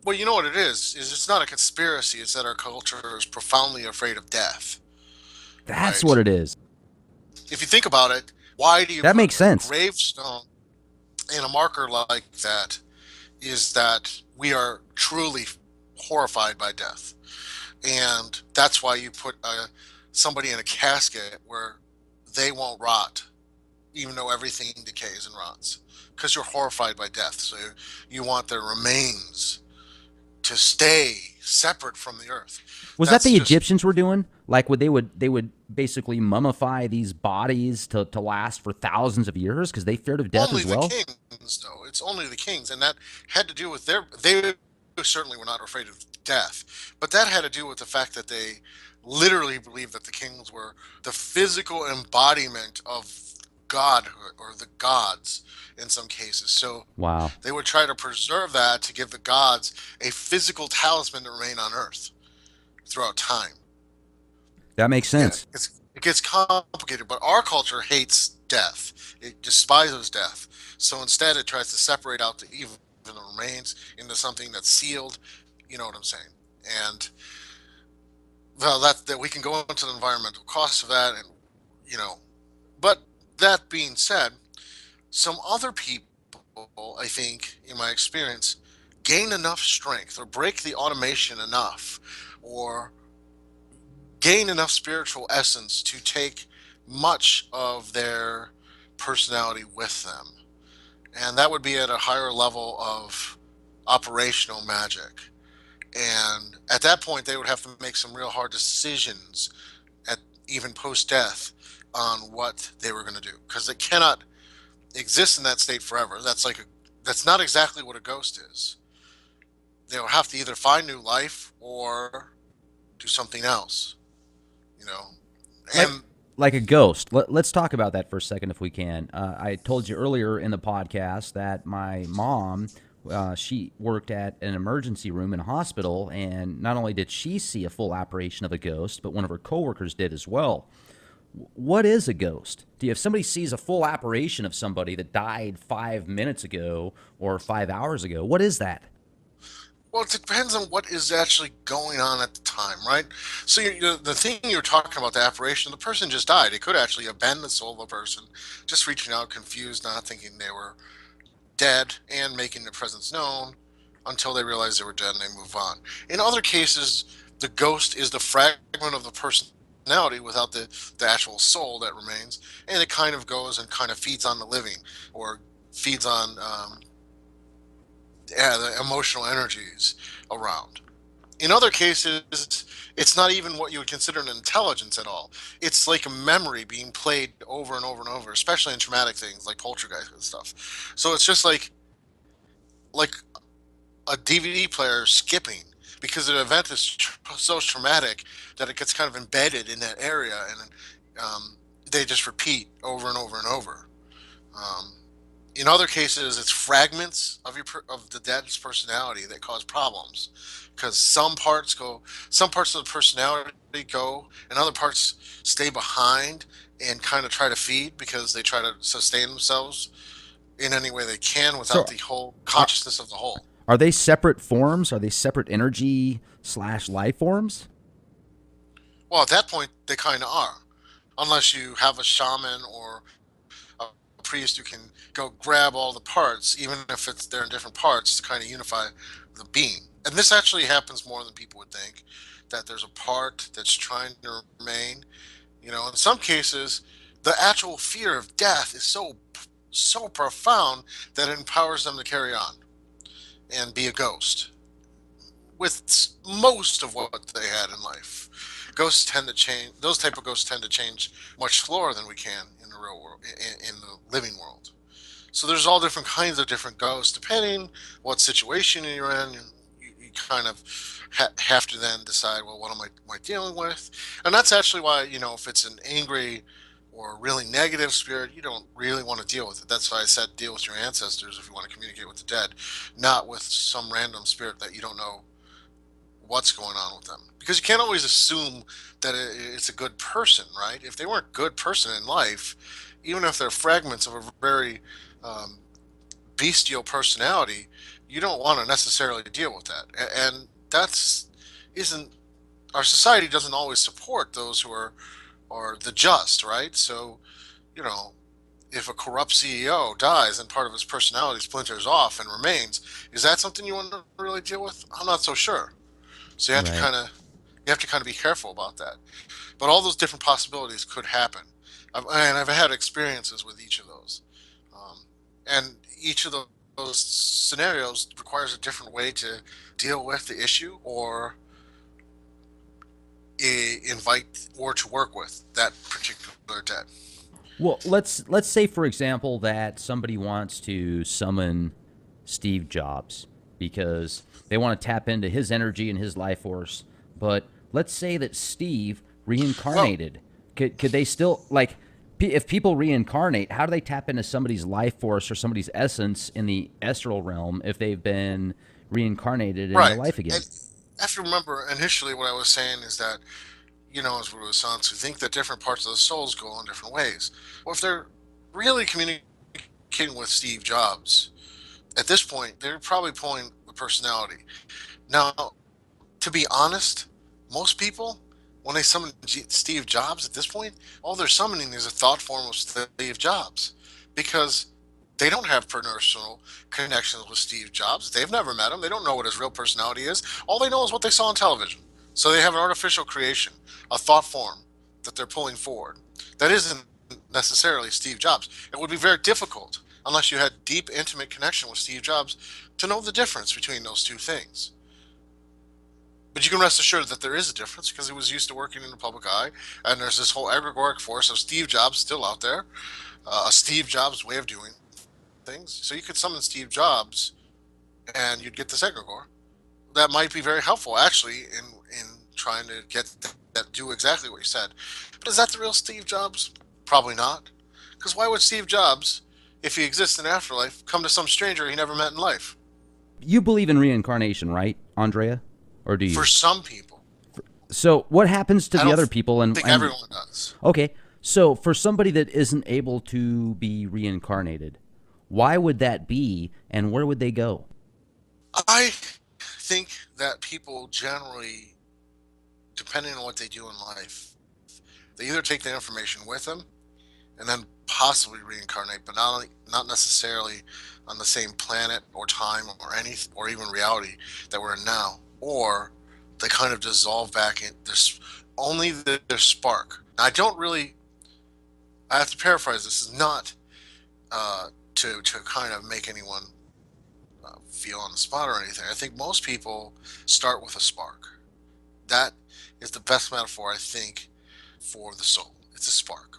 Well, you know what it is it's not a conspiracy. It's that our culture is profoundly afraid of death. That's right? What it is. If you think about it, why do you that makes sense. A gravestone and a marker like that is that we are truly horrified by death. And that's why you put somebody in a casket where they won't rot, even though everything decays and rots, because you're horrified by death. So you want their remains to stay separate from the earth. Was that the Egyptians were doing? Like they would basically mummify these bodies to last for thousands of years because they feared of death as well? Only the kings, though. It's only the kings, and that had to do with they certainly were not afraid of death, but that had to do with the fact that they literally believed that the kings were the physical embodiment of godhood or the gods in some cases. So wow, they would try to preserve that to give the gods a physical talisman to remain on Earth throughout time. That makes sense. It gets complicated, but our culture hates death. It despises death. So instead, it tries to separate out the evil and the remains into something that's sealed. You know what I'm saying? And well, that we can go into the environmental costs of that, and But that being said, some other people, I think, in my experience, gain enough strength or break the automation enough, or gain enough spiritual essence to take much of their personality with them. And that would be at a higher level of operational magic. And at that point, they would have to make some real hard decisions, even post-death, on what they were going to do, because they cannot exist in that state forever. That's not exactly what a ghost is. They'll have to either find new life or do something else. Like a ghost. Let's talk about that for a second if we can. I told you earlier in the podcast that my mom, she worked at an emergency room in a hospital, and not only did she see a full apparition of a ghost, but one of her coworkers did as well. What is a ghost? If somebody sees a full apparition of somebody that died 5 minutes ago or 5 hours ago, what is that? Well, it depends on what is actually going on at the time, right? So the thing you're talking about, the apparition, the person just died. It could actually have been the soul of a person just reaching out, confused, not thinking they were dead, and making their presence known until they realize they were dead and they move on. In other cases, the ghost is the fragment of the personality without the actual soul that remains, and it kind of goes and kind of feeds on the living or feeds on the emotional energies around. In other cases, it's not even what you would consider an intelligence at all. It's like a memory being played over and over and over, especially in traumatic things like poltergeist and stuff. So it's just like a DVD player skipping because the event is so traumatic that it gets kind of embedded in that area, and they just repeat over and over and over. Um, in other cases, it's fragments of of the dead's personality that cause problems because some parts of the personality go, and other parts stay behind and kind of try to feed because they try to sustain themselves in any way they can without So, the whole are, consciousness of the whole. are they separate forms? Are they separate energy slash life forms? Well, at that point, they kind of are, unless you have a shaman or a priest who can go grab all the parts, even if they're in different parts, to kind of unify the being. And this actually happens more than people would think. That there's a part that's trying to remain. In some cases, the actual fear of death is so profound that it empowers them to carry on and be a ghost with most of what they had in life. Ghosts tend to change. Those type of ghosts tend to change much slower than we can in the real world, in the living world. So there's all different kinds of different ghosts, depending what situation you're in. You kind of have to then decide, well, what am I dealing with? And that's actually why, if it's an angry or really negative spirit, you don't really want to deal with it. That's why I said deal with your ancestors if you want to communicate with the dead, not with some random spirit that you don't know what's going on with them. Because you can't always assume that it's a good person, right? If they weren't a good person in life, even if they're fragments of a very um, bestial personality, you don't want to necessarily deal with that. And that's isn't our society doesn't always support those who are the just, right? So, you know, if a corrupt CEO dies and part of his personality splinters off and remains, is that something you want to really deal with? I'm not so sure. So Right. you have to kind of be careful about that. But all those different possibilities could happen, I've had experiences with each of those, and each of those scenarios requires a different way to deal with the issue or invite or to work with that particular debt. Well, let's say for example that somebody wants to summon Steve Jobs because they want to tap into his energy and his life force, but let's say that Steve Well, reincarnated. Could they still like if people reincarnate, how do they tap into somebody's life force or somebody's essence in the astral realm if they've been reincarnated in real right. life again? And I have to remember initially what I was saying is that, as we were saying, to think that different parts of the souls go in different ways. Well, if they're really communicating with Steve Jobs, at this point, they're probably pulling the personality. Now, to be honest, most people, when they summon Steve Jobs at this point, all they're summoning is a thought form of Steve Jobs because they don't have personal connections with Steve Jobs. They've never met him. They don't know what his real personality is. All they know is what they saw on television. So they have an artificial creation, a thought form that they're pulling forward. That isn't necessarily Steve Jobs. It would be very difficult unless you had deep, intimate connection with Steve Jobs to know the difference between those two things. But you can rest assured that there is a difference because he was used to working in the public eye, and there's this whole egregoric force of Steve Jobs still out there, a Steve Jobs way of doing things. So you could summon Steve Jobs, and you'd get this egregore. That might be very helpful, actually, in trying to get that do exactly what you said. But is that the real Steve Jobs? Probably not. Because why would Steve Jobs, if he exists in afterlife, come to some stranger he never met in life? You believe in reincarnation, right, Andrea? Or do For you? some people, So what happens to I the don't other people? And think everyone does. okay, So, for somebody that isn't able to be reincarnated, why would that be, and where would they go? I think that people generally, depending on what they do in life, they either take the information with them and then possibly reincarnate, but not necessarily on the same planet or time or any or even reality that we're in now, or they kind of dissolve back in. There's only their spark. Now, I don't really. I have to paraphrase. This is not to kind of make anyone feel on the spot or anything. I think most people start with a spark. That is the best metaphor, I think, for the soul. It's a spark.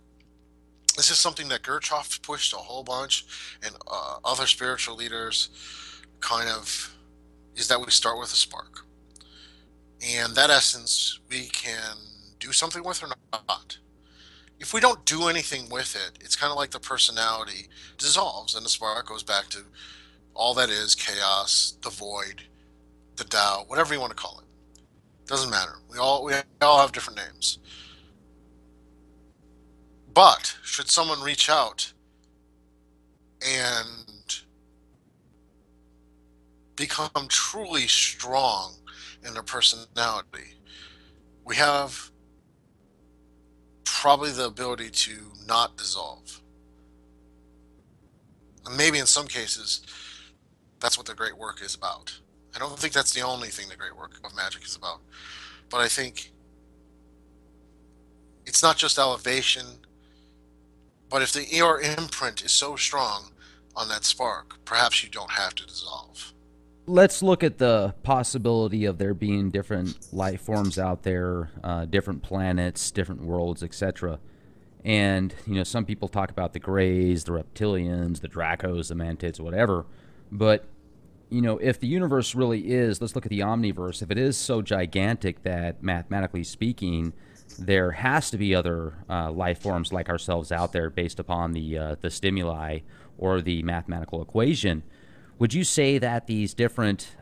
This is something that Kirchhoff pushed a whole bunch, and other spiritual leaders kind of is that we start with a spark, and that essence we can do something with or not. If we don't do anything with it, it's kind of like the personality dissolves and the spark goes back to all that is chaos, the void, the Tao, whatever you want to call it. Doesn't matter. We all have different names. But should someone reach out and become truly strong in their personality, we have probably the ability to not dissolve. And maybe in some cases, that's what the great work is about. I don't think that's the only thing the great work of Magick is about, but I think it's not just elevation, but if your imprint is so strong on that spark, perhaps you don't have to dissolve. Let's look at the possibility of there being different life forms out there, different planets, different worlds, etc. And, some people talk about the Greys, the Reptilians, the Dracos, the Mantids, whatever. But, if the universe really is, let's look at the Omniverse, if it is so gigantic that, mathematically speaking, there has to be other life forms like ourselves out there based upon the stimuli or the mathematical equation. Would you say that these different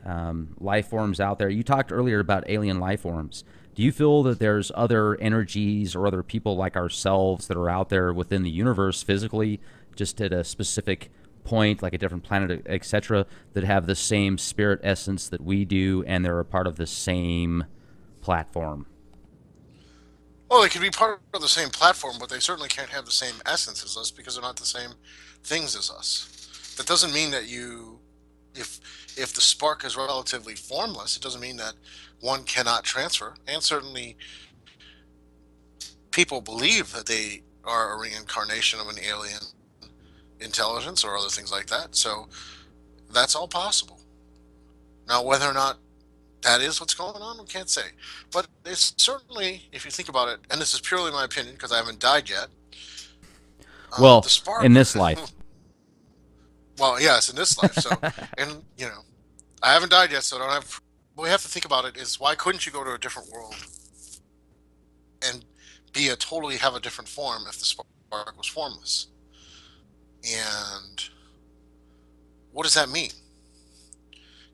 life forms out there, you talked earlier about alien life forms. Do you feel that there's other energies or other people like ourselves that are out there within the universe physically, just at a specific point, like a different planet, etc., that have the same spirit essence that we do and they're a part of the same platform? Well, they could be part of the same platform, but they certainly can't have the same essence as us because they're not the same things as us. That doesn't mean that if if the spark is relatively formless, it doesn't mean that one cannot transfer. And certainly, people believe that they are a reincarnation of an alien intelligence or other things like that. So that's all possible. Now, whether or not that is what's going on, we can't say. But it's certainly, if you think about it, and this is purely my opinion because I haven't died yet, the Well, in spark. this life. Well, yes, in this life. So, and I haven't died yet, so I don't have. What we have to think about it is why couldn't you go to a different world and totally have a different form if the spark was formless? And what does that mean?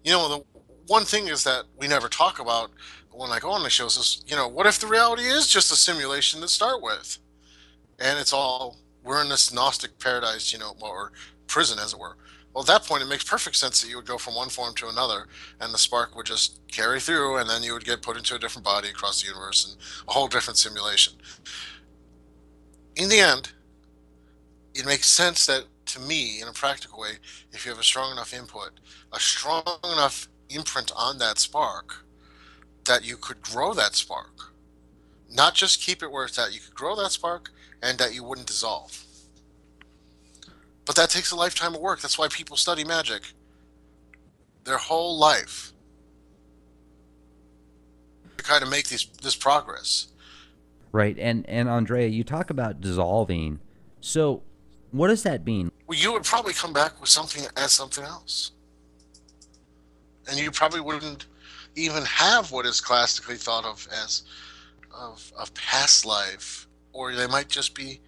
The one thing is that we never talk about when I go on the shows is, what if the reality is just a simulation to start with? And it's all, we're in this Gnostic paradise, or prison, as it were. Well, at that point, it makes perfect sense that you would go from one form to another, and the spark would just carry through, and then you would get put into a different body across the universe and a whole different simulation. In the end, it makes sense that, to me, in a practical way, if you have a strong enough input, a strong enough imprint on that spark, that you could grow that spark. Not just keep it where it's at. You could grow that spark and that you wouldn't dissolve. But that takes a lifetime of work. That's why people study magic their whole life to kind of make this progress. Right. And Andrea, you talk about dissolving. So what does that mean? Well, you would probably come back with something as something else. And you probably wouldn't even have what is classically thought of as of past life, or they might just be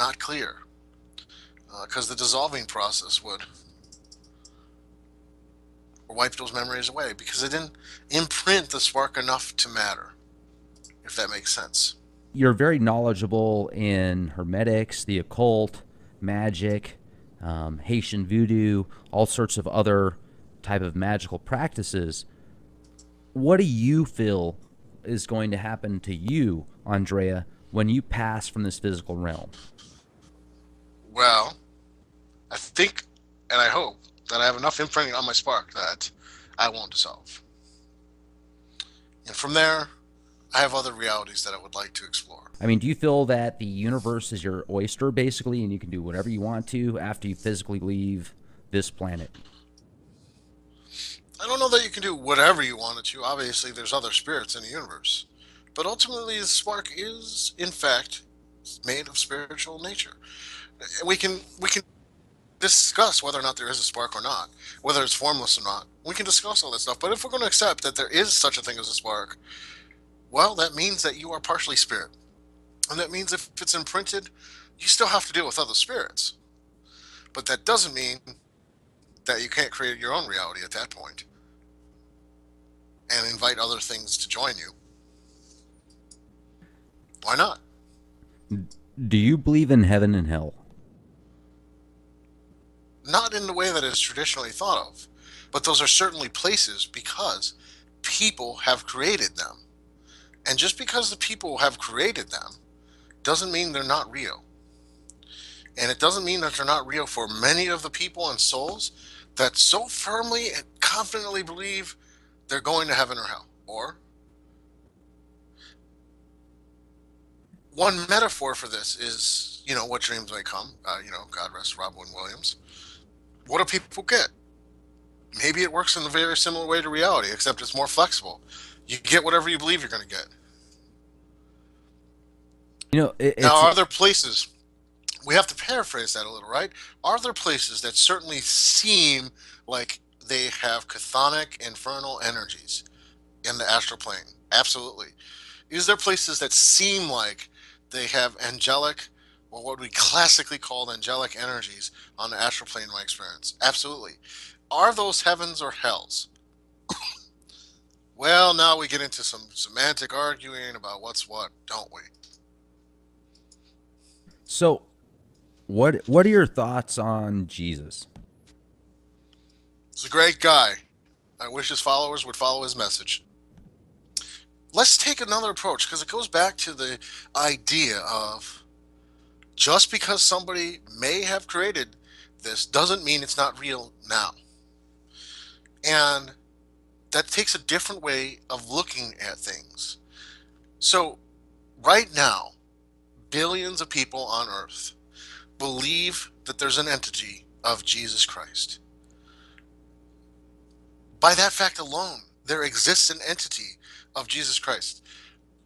not clear because the dissolving process would wipe those memories away because it didn't imprint the spark enough to matter, if that makes sense. you're very knowledgeable in hermetics, the occult, magic, Haitian voodoo, all sorts of other type of magical practices. What do you feel is going to happen to you, Andrieh, when you pass from this physical realm? Well, I think and I hope that I have enough imprinting on my spark that I won't dissolve. And from there, I have other realities that I would like to explore. I mean, do you feel that the universe is your oyster, basically, and you can do whatever you want to after you physically leave this planet? I don't know that you can do whatever you wanted to. Obviously, there's other spirits in the universe. But ultimately, the spark is, in fact, made of spiritual nature. We can discuss whether or not there is a spark or not, whether it's formless or not. We can discuss all that stuff. But if we're going to accept that there is such a thing as a spark, well, that means that you are partially spirit. And that means if it's imprinted, you still have to deal with other spirits. But that doesn't mean that you can't create your own reality at that point and invite other things to join you. Why not? Do you believe in heaven and hell? Not in the way that is traditionally thought of, but those are certainly places because people have created them. And just because the people have created them doesn't mean they're not real. And it doesn't mean that they're not real for many of the people and souls that so firmly and confidently believe they're going to heaven or hell. Or one metaphor for this is, what dreams may come. God rest Robin Williams. What do people get? Maybe it works in a very similar way to reality, except it's more flexible. You get whatever you believe you're going to get. Now, It's are there places, we have to paraphrase that a little, right? Are there places that certainly seem like they have chthonic, infernal energies in the astral plane? Absolutely. Is there places that seem like they have angelic, or what we classically call angelic energies on the astral plane in my experience? Absolutely. Are those heavens or hells? Well, now we get into some semantic arguing about what's what, don't we? so. What are your thoughts on Jesus? He's a great guy. I wish his followers would follow his message. Let's take another approach because it goes back to the idea of just because somebody may have created this doesn't mean it's not real now. And that takes a different way of looking at things. So, right now, billions of people on Earth believe that there's an entity of Jesus Christ. By that fact alone, there exists an entity of Jesus Christ.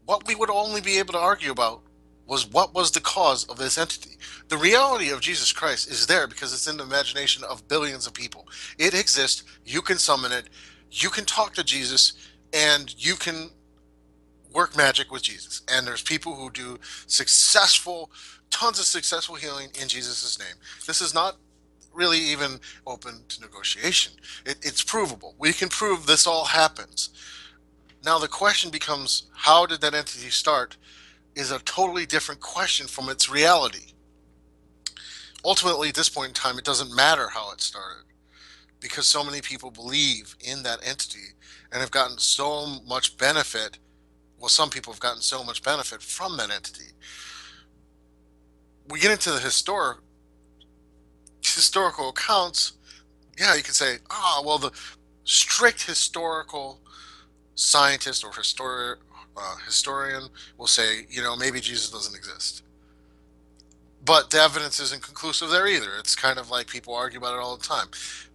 What we would only be able to argue about was what was the cause of this entity. The reality of Jesus Christ is there because it's in the imagination of billions of people. It exists, you can summon it, you can talk to Jesus, and you can work magic with Jesus. And there's people who do tons of successful healing in Jesus' name. This is not really even open to negotiation. It's provable. We can prove this all happens. Now the question becomes, how did that entity start is a totally different question from its reality. Ultimately, at this point in time, it doesn't matter how it started because so many people believe in that entity and have gotten so much benefit. Well, some people have gotten so much benefit from that entity. We get into the historical accounts. Yeah, you could say, well, the strict historical scientist or historian will say, maybe Jesus doesn't exist. But the evidence isn't conclusive there either. It's kind of like people argue about it all the time.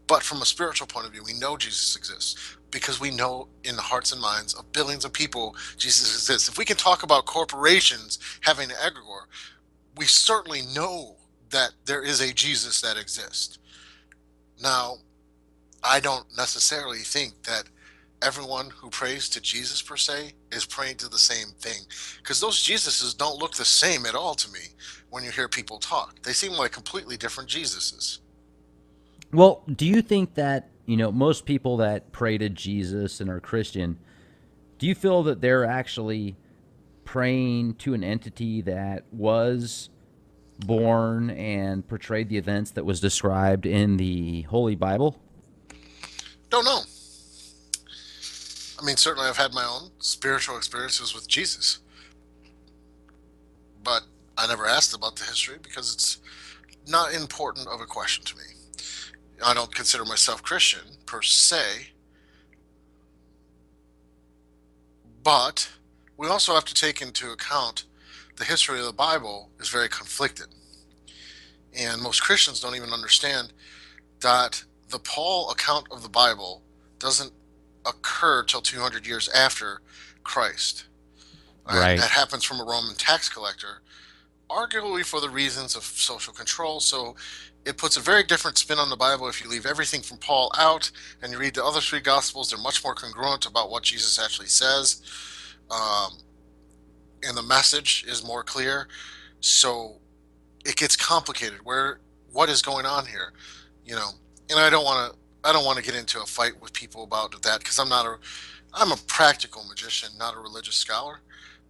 But from a spiritual point of view, we know Jesus exists because we know in the hearts and minds of billions of people Jesus exists. If we can talk about corporations having an egregore, we certainly know that there is a Jesus that exists. Now, I don't necessarily think that everyone who prays to Jesus per se is praying to the same thing, because those Jesuses don't look the same at all to me when you hear people talk. They seem like completely different Jesuses. Well, do you think that, most people that pray to Jesus and are Christian, do you feel that they're actually praying to an entity that was born and portrayed the events that was described in the Holy Bible? Don't know. I mean, certainly I've had my own spiritual experiences with Jesus, but I never asked about the history because it's not important of a question to me. I don't consider myself Christian per se, but we also have to take into account the history of the Bible is very conflicted. And most Christians don't even understand that the Paul account of the Bible doesn't occur till 200 years after Christ. And Right. that happens from a Roman tax collector, arguably for the reasons of social control. So it puts a very different spin on the Bible if you leave everything from Paul out and you read the other three Gospels. They're much more congruent about what Jesus actually says. Um, and the message is more clear. So it gets complicated. What is going on here? You know, and I don't want to get into a fight with people about that because I'm a practical magician, not a religious scholar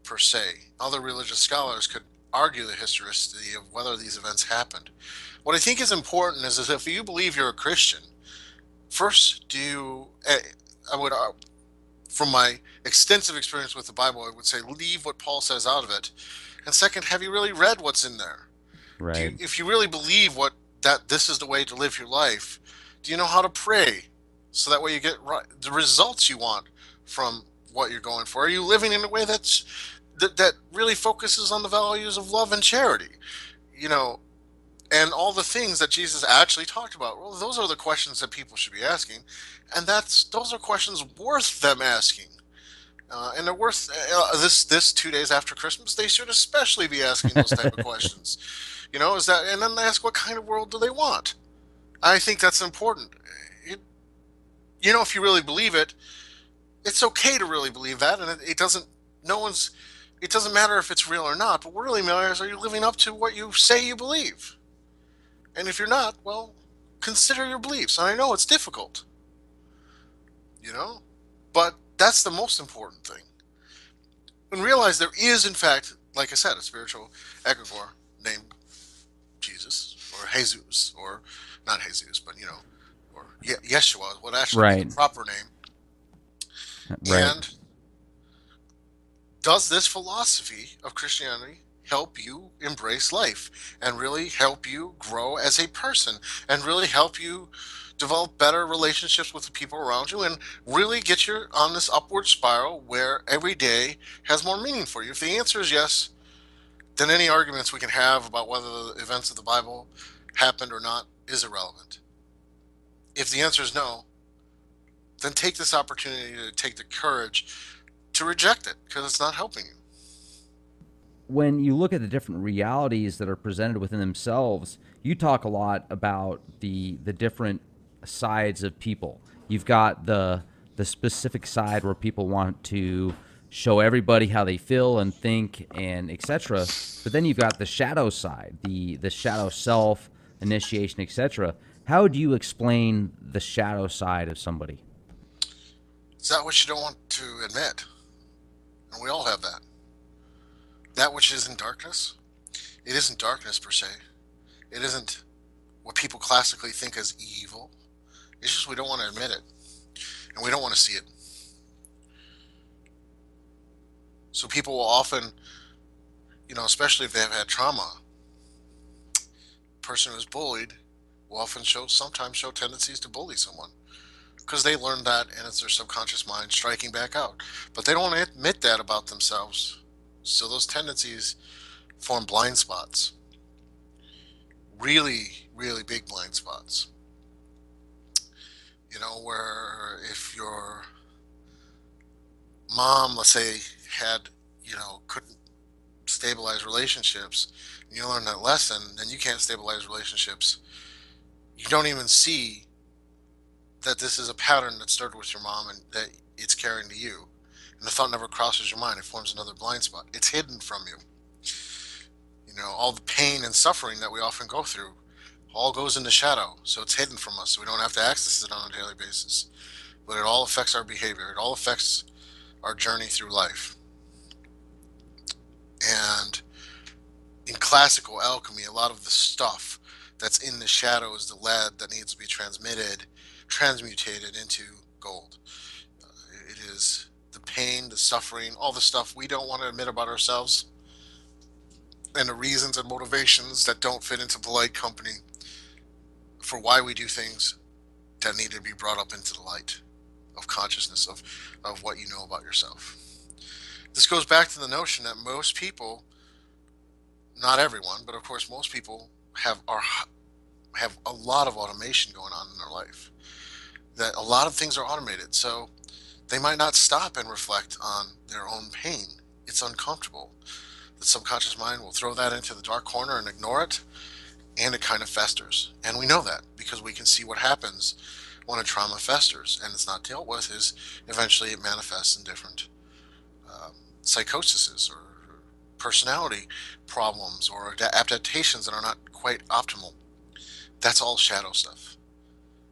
per se. Other religious scholars could argue the historicity of whether these events happened. What I think is important is if you believe you're a Christian, first, I would, from my extensive experience with the Bible, I would say leave what Paul says out of it. And second, have you really read what's in there? Right. If you really believe that this is the way to live your life, do you know how to pray so that way you get the results you want from what you're going for? Are you living in a way that really focuses on the values of love and charity? You know, and all the things that Jesus actually talked about. Well, those are the questions that people should be asking, and those are questions worth them asking. And they're worth this 2 days after Christmas. They should especially be asking those type of questions. Is that, and then ask what kind of world do they want? I think that's important. It, if you really believe it, it's okay to really believe that, and it doesn't. No one's. It doesn't matter if it's real or not. But what really matters, are you living up to what you say you believe? And if you're not, well, consider your beliefs. And I know it's difficult, you know, but that's the most important thing. And realize there is, in fact, like I said, a spiritual egregore named Jesus or Jesus, or not Jesus, but or Yeshua, what actually be the Right. proper name. Right. And does this philosophy of Christianity help you embrace life and really help you grow as a person and really help you develop better relationships with the people around you and really get you on this upward spiral where every day has more meaning for you? If the answer is yes, then any arguments we can have about whether the events of the Bible happened or not is irrelevant. If the answer is no, then take this opportunity to take the courage to reject it because it's not helping you. When you look at the different realities that are presented within themselves, you talk a lot about the different sides of people. You've got the specific side where people want to show everybody how they feel and think and etc. But then you've got the shadow side, the shadow self, initiation, etc. How do you explain the shadow side of somebody? Is that what you don't want to admit? And we all have that. That which is in darkness, it isn't darkness per se. It isn't what people classically think as evil. It's just we don't want to admit it. And we don't want to see it. So people will often, especially if they have had trauma, a person who's bullied will often sometimes show tendencies to bully someone because they learned that and it's their subconscious mind striking back out. But they don't admit that about themselves. So those tendencies form blind spots. Really, really big blind spots. Where if your mom, let's say, couldn't stabilize relationships, and you learn that lesson, then you can't stabilize relationships. You don't even see that this is a pattern that started with your mom and that it's carrying to you. And the thought never crosses your mind. It forms another blind spot. It's hidden from you. All the pain and suffering that we often go through all goes into shadow. So it's hidden from us. So we don't have to access it on a daily basis. But it all affects our behavior. It all affects our journey through life. And in classical alchemy, a lot of the stuff that's in the shadow is the lead that needs to be transmutated into gold. It is the pain, the suffering, all the stuff we don't want to admit about ourselves, and the reasons and motivations that don't fit into polite company for why we do things that need to be brought up into the light of consciousness of what you know about yourself. This goes back to the notion that most people, not everyone, but of course most people have a lot of automation going on in their life. That a lot of things are automated, so they might not stop and reflect on their own pain. It's uncomfortable. The subconscious mind will throw that into the dark corner and ignore it, and it kind of festers. And we know that because we can see what happens when a trauma festers and it's not dealt with. Is eventually it manifests in different psychoses or personality problems or adaptations that are not quite optimal. That's all shadow stuff.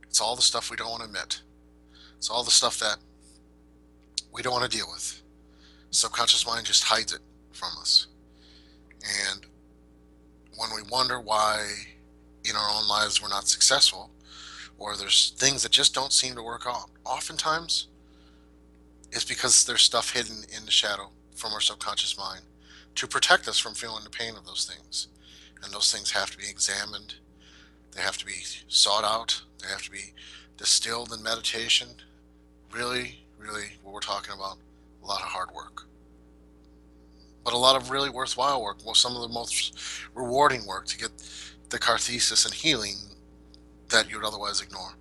It's all the stuff we don't want to admit. It's all the stuff that we don't want to deal with. Subconscious mind just hides it from us. And when we wonder why in our own lives we're not successful, or there's things that just don't seem to work out, oftentimes it's because there's stuff hidden in the shadow from our subconscious mind to protect us from feeling the pain of those things. And those things have to be examined. They have to be sought out. They have to be distilled in meditation. Really, really, what we're talking about, a lot of hard work. But a lot of really worthwhile work. Well, some of the most rewarding work to get the catharsis and healing that you would otherwise ignore.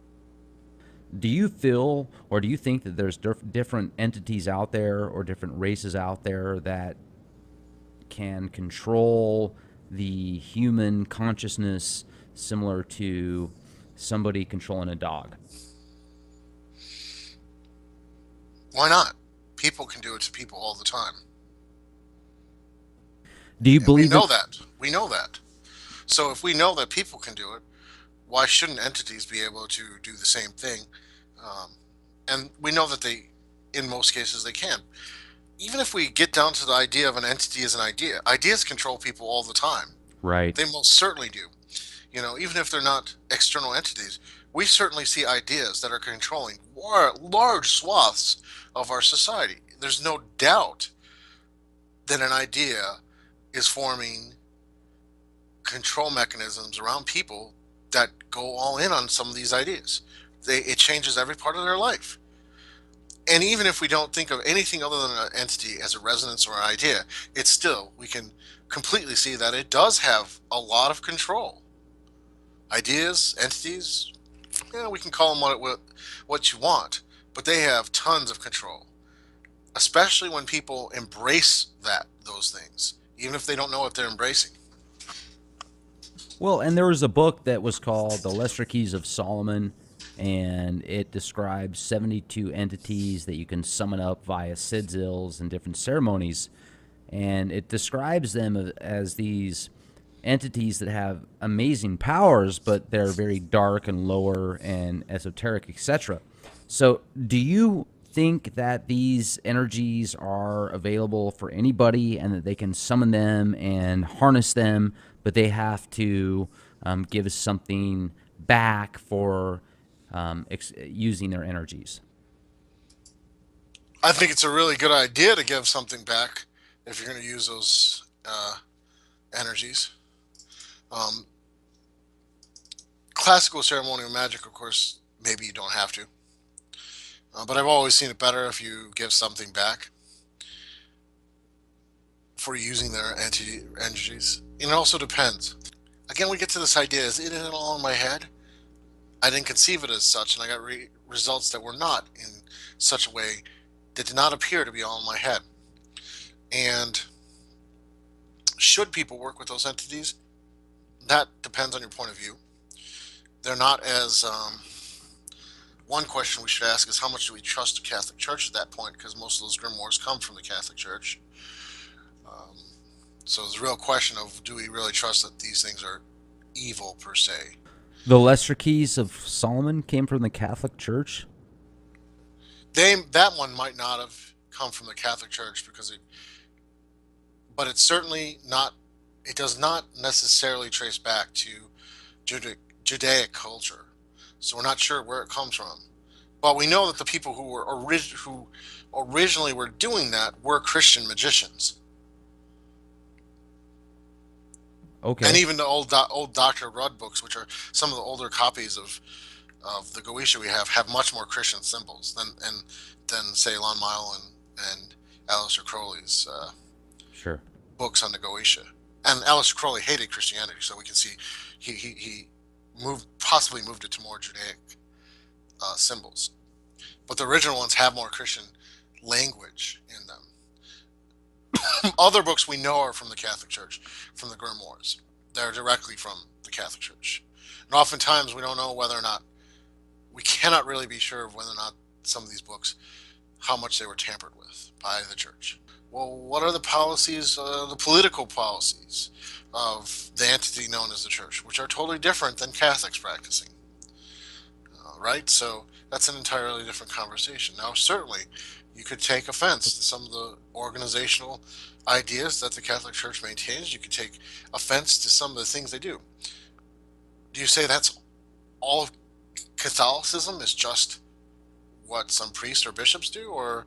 Do you feel, or do you think that there's different entities out there or different races out there that can control the human consciousness similar to somebody controlling a dog? Why not? People can do it to people all the time. Do you And we believe know it? that. We know that. So if we know that people can do it, why shouldn't entities be able to do the same thing? Um, and we know that they, in most cases, they can. Even if we get down to the idea of an entity as an idea, ideas control people all the time. Right. They most certainly do. You know, even if they're not external entities, we certainly see ideas that are controlling large swaths of our society. There's no doubt that an idea is forming control mechanisms around people that go all in on some of these ideas. It changes every part of their life. And even if we don't think of anything other than an entity as a resonance or an idea, it's still, we can completely see that it does have a lot of control. Ideas, entities, we can call them what you want, but they have tons of control, especially when people embrace those things, even if they don't know what they're embracing. Well, and there was a book that was called The Lesser Keys of Solomon, and it describes 72 entities that you can summon up via sigils and different ceremonies. And it describes them as these entities that have amazing powers, but they're very dark and lower and esoteric, etc. So, do you think that these energies are available for anybody and that they can summon them and harness them, but they have to give us something back for using their energies? I think it's a really good idea to give something back if you're going to use those energies. Um, Classical ceremonial magic, of course, maybe you don't have to. But I've always seen it better if you give something back for using their energies. And it also depends. Again, we get to this idea, is it all in my head? I didn't conceive it as such, and I got results that were not in such a way that did not appear to be all in my head. And should people work with those entities? That depends on your point of view. They're not as... one question we should ask is, how much do we trust the Catholic Church at that point? Because most of those grimoires come from the Catholic Church. So there's a real question of, do we really trust that these things are evil per se? The Lesser Keys of Solomon came from the Catholic Church? That one might not have come from the Catholic Church, but it's certainly not. It does not necessarily trace back to Judaic culture, so we're not sure where it comes from. But we know that the people who originally were doing that were Christian magicians, and Okay. even the old Doctor Rudd books, which are some of the older copies of the Goetia we have much more Christian symbols than say Lon Mile and Aleister Crowley's Sure. books on the Goetia. And Aleister Crowley hated Christianity, so we can see he possibly moved it to more Judaic symbols. But the original ones have more Christian language in them. Other books we know are from the Catholic Church, from the grimoires. They're directly from the Catholic Church. And oftentimes we don't know whether or not, we cannot really be sure of whether or not some of these books, how much they were tampered with by the church. Well, what are the policies, the political policies of the entity known as the church, which are totally different than Catholics practicing? Right? So that's an entirely different conversation. Now, certainly, you could take offense to some of the organizational ideas that the Catholic Church maintains. You could take offense to some of the things they do. Do you say that's all of Catholicism is just what some priests or bishops do, or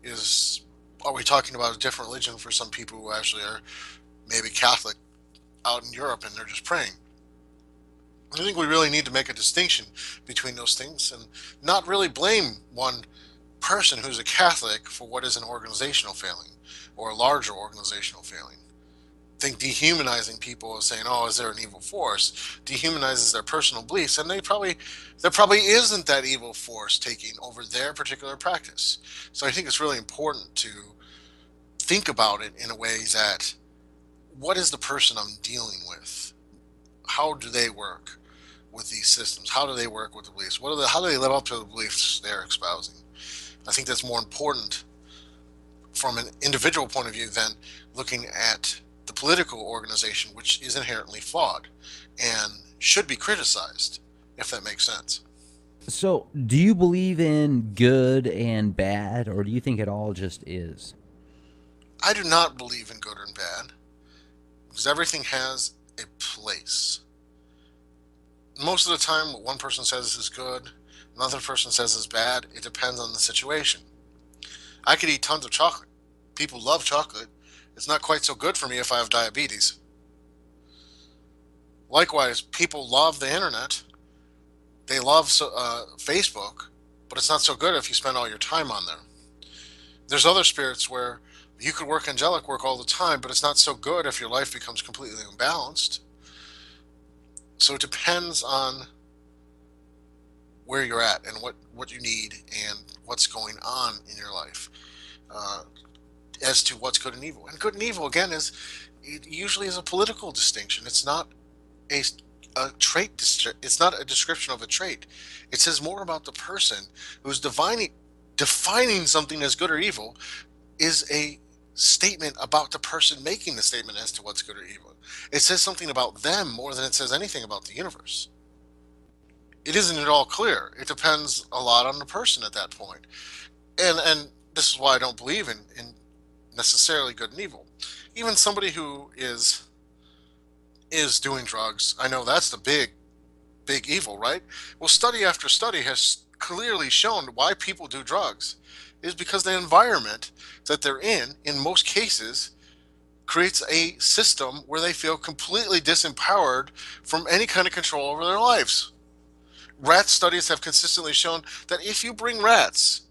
is are we talking about a different religion for some people who actually are maybe Catholic out in Europe and they're just praying? I think we really need to make a distinction between those things and not really blame one person who's a Catholic for what is an organizational failing or a larger organizational failing. I think dehumanizing people as saying, "Oh, is there an evil force?" dehumanizes their personal beliefs, and there probably isn't that evil force taking over their particular practice. So I think it's really important to think about it in a way that what is the person I'm dealing with? How do they work with these systems? How do they work with the beliefs? How do they live up to the beliefs they're espousing? I think that's more important from an individual point of view than looking at the political organization, which is inherently flawed and should be criticized, if that makes sense. So, do you believe in good and bad, or do you think it all just is? I do not believe in good and bad because everything has a place. Most of the time, what one person says is good, another person says is bad. It depends on the situation. I could eat tons of chocolate. People love chocolate. It's not quite so good for me if I have diabetes. Likewise, people love the internet. They love Facebook, but it's not so good if you spend all your time on there. There's other spirits where you could work angelic work all the time, but it's not so good if your life becomes completely imbalanced. So it depends on where you're at and what you need and what's going on in your life uh, as to what's good and evil. And good and evil, again, it usually is a political distinction. It's not a, a trait. It's not a description of a trait. It says more about the person who's defining something as good or evil is a statement about the person making the statement as to what's good or evil. It says something about them more than it says anything about the universe. It isn't at all clear. It depends a lot on the person at that point. And this is why I don't believe in necessarily good and evil. Even somebody who is doing drugs, I know that's the big evil, right? Well, study after study has clearly shown why people do drugs is because the environment that they're in most cases, creates a system where they feel completely disempowered from any kind of control over their lives. Rat studies have consistently shown that if you bring rats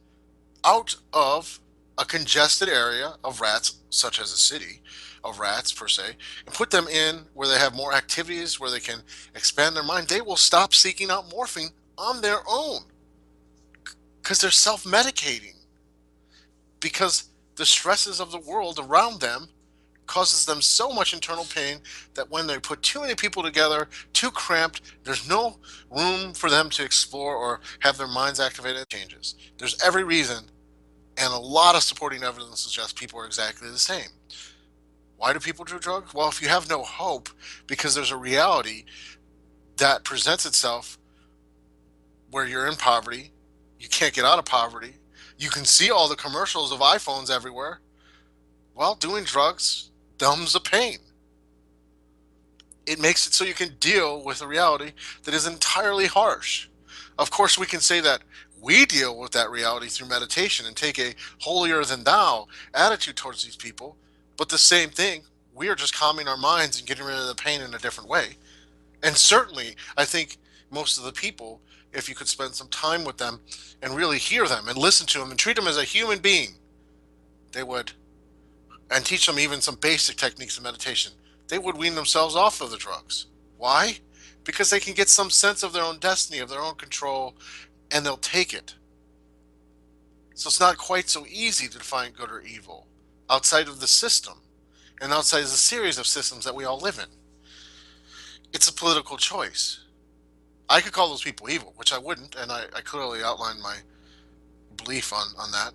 out of a congested area of rats, such as a city of rats per se, and put them in where they have more activities, where they can expand their mind, they will stop seeking out morphine on their own because they're self medicating. Because the stresses of the world around them causes them so much internal pain that when they put too many people together, too cramped, there's no room for them to explore or have their minds activated. It changes. There's every reason, and a lot of supporting evidence suggests people are exactly the same. Why do people do drugs? Well, if you have no hope because there's a reality that presents itself where you're in poverty, you can't get out of poverty, you can see all the commercials of iPhones everywhere. Well, doing drugs numbs the pain. It makes it so you can deal with a reality that is entirely harsh. Of course, we can say that we deal with that reality through meditation and take a holier than thou attitude towards these people, but the same thing, we are just calming our minds and getting rid of the pain in a different way. And certainly, I think most of the people, if you could spend some time with them and really hear them and listen to them and treat them as a human being, they would, and teach them even some basic techniques of meditation, they would wean themselves off of the drugs. Why? Because they can get some sense of their own destiny, of their own control, and they'll take it. So it's not quite so easy to define good or evil outside of the system and outside of the series of systems that we all live in. It's a political choice. I could call those people evil, which I wouldn't, and I clearly outlined my belief on that.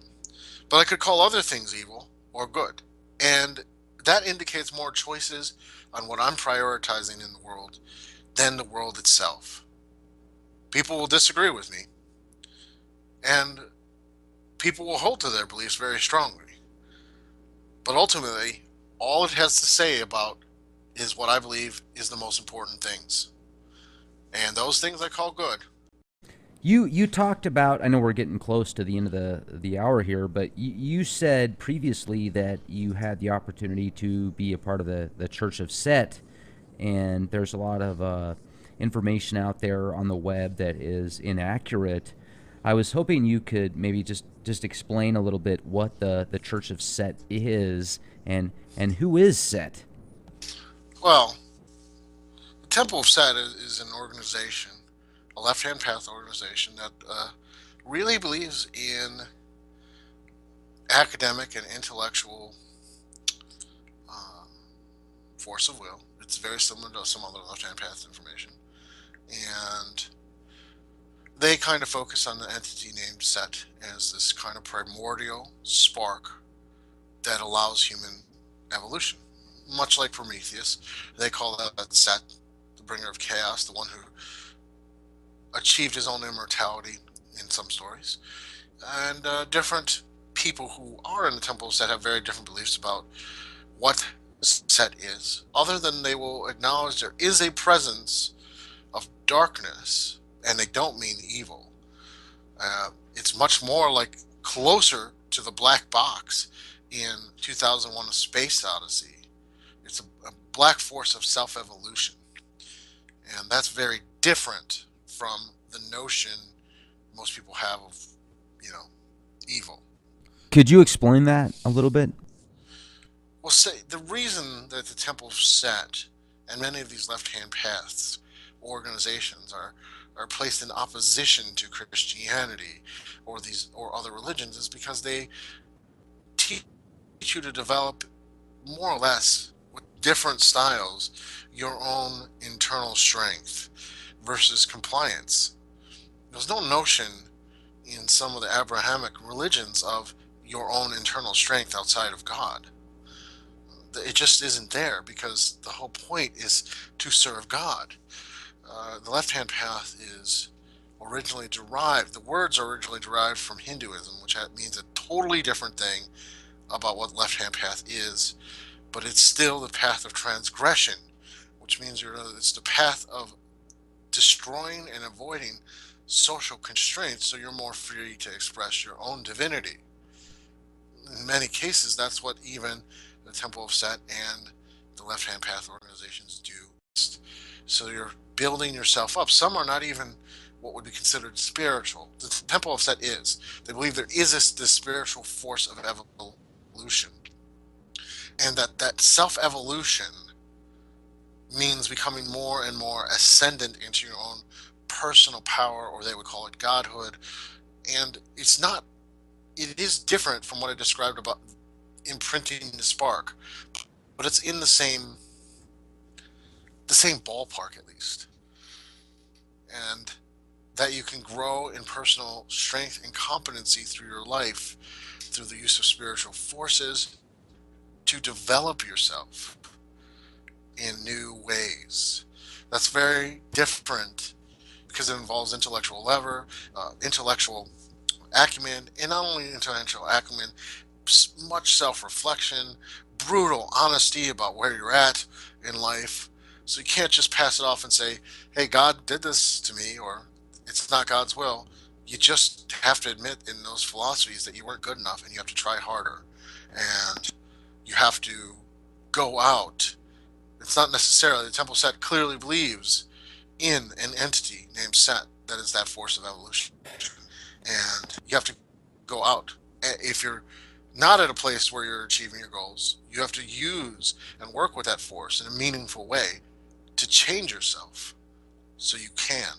But I could call other things evil or good. And that indicates more choices on what I'm prioritizing in the world than the world itself. People will disagree with me, and people will hold to their beliefs very strongly. But ultimately, all it has to say about is what I believe is the most important things. And those things I call good. You talked about, I know we're getting close to the end of the hour here, but you said previously that you had the opportunity to be a part of the Church of Set, and there's a lot of information out there on the web that is inaccurate. I was hoping you could maybe just explain a little bit what the Church of Set is, and who is Set. Well, the Temple of Set is an organization, a left-hand path organization that really believes in academic and intellectual uh, force of will. It's very similar to some other left-hand path information. And they kind of focus on the entity named Set as this kind of primordial spark that allows human evolution. Much like Prometheus, they call that Set, the bringer of chaos, the one who achieved his own immortality in some stories. And different people who are in the Temple of Set have very different beliefs about what Set is, other than they will acknowledge there is a presence of darkness, and they don't mean evil. It's much more like closer to the black box in 2001: A Space Odyssey. It's a black force of self-evolution, and that's very different from the notion most people have of, evil. Could you explain that a little bit? Well, say the reason that the Temple of Set and many of these left-hand paths organizations are placed in opposition to Christianity or other religions is because they teach you to develop more or less with different styles your own internal strength versus compliance. There's no notion in some of the Abrahamic religions of your own internal strength outside of God. It just isn't there because the whole point is to serve God. The left-hand path is originally derived, the words are originally derived from Hinduism, which means a totally different thing about what left-hand path is, but it's still the path of transgression, which means it's the path of destroying and avoiding social constraints so you're more free to express your own divinity. In many cases, that's what even the Temple of Set and the left-hand path organizations do. So you're building yourself up. Some are not even what would be considered spiritual. The Temple of Set is. They believe there is this spiritual force of evolution. And that self-evolution means becoming more and more ascendant into your own personal power, or they would call it godhood. And it is different from what I described about imprinting the spark, but it's in the same ballpark at least. And that you can grow in personal strength and competency through your life through the use of spiritual forces to develop yourself in new ways. That's very different because it involves intellectual intellectual acumen, and not only intellectual acumen, much self-reflection, brutal honesty about where you're at in life. So you can't just pass it off and say, hey, God did this to me, or it's not God's will. You just have to admit in those philosophies that you weren't good enough and you have to try harder. And you have to go out. It's not necessarily, the temple set clearly believes in an entity named Set that is that force of evolution. And you have to go out. If you're not at a place where you're achieving your goals, you have to use and work with that force in a meaningful way to change yourself so you can.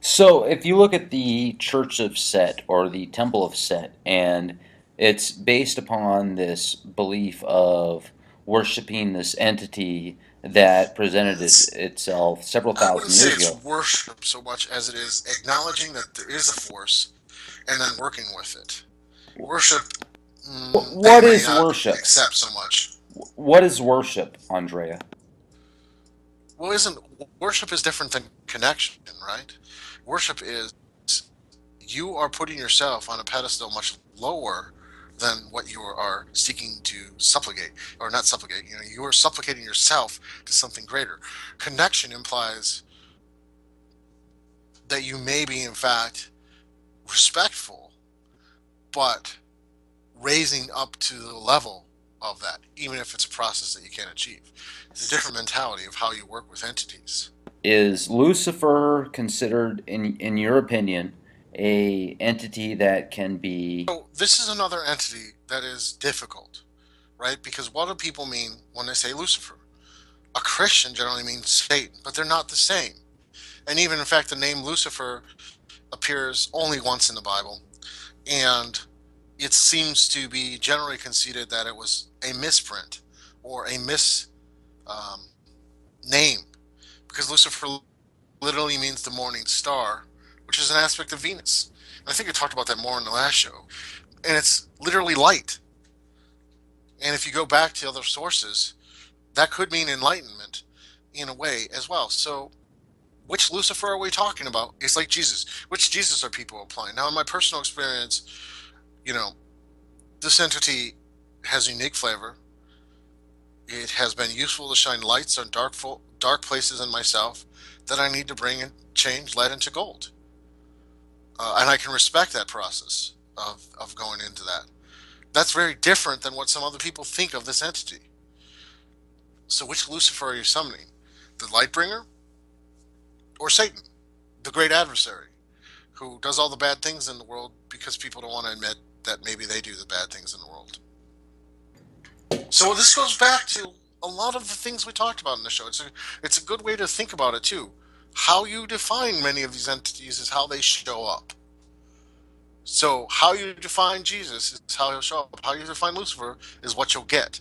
So, if you look at the Church of Set or the Temple of Set, and it's based upon this belief of worshiping this entity that presented It's, itself several I wouldn't thousand say years it's ago. worship so much as it is acknowledging that there is a force and then working with it. Worship, they What may is not worship? accept so much. What is worship, Andrea? Well, isn't worship is different than connection, right? Worship is you are putting yourself on a pedestal much lower than what you are seeking to supplicate, or not supplicate. You are supplicating yourself to something greater. Connection implies that you may be, in fact, respectful, but raising up to the level of that, even if it's a process that you can't achieve. It's a different mentality of how you work with entities. Is Lucifer considered, in your opinion, a entity that can be? So this is another entity that is difficult, right? Because what do people mean when they say Lucifer? A Christian generally means Satan, but they're not the same. And even in fact, the name Lucifer appears only once in the Bible, and it seems to be generally conceded that it was a misprint or a mis um, name, because Lucifer literally means the morning star, which is an aspect of Venus. And I think I talked about that more in the last show. And it's literally light. And if you go back to other sources, that could mean enlightenment in a way as well. So, which Lucifer are we talking about? It's like Jesus. Which Jesus are people applying? Now, in my personal experience, you know, this entity has unique flavor. It has been useful to shine lights on dark places in myself that I need to bring and change lead into gold. And I can respect that process of going into that. That's very different than what some other people think of this entity. So, which Lucifer are you summoning? The Lightbringer or Satan, the great adversary, who does all the bad things in the world because people don't want to admit that maybe they do the bad things in the world? So this goes back to a lot of the things we talked about in the show. It's a good way to think about it too. How you define many of these entities is how they show up. So how you define Jesus is how he'll show up. How you define Lucifer is what you'll get.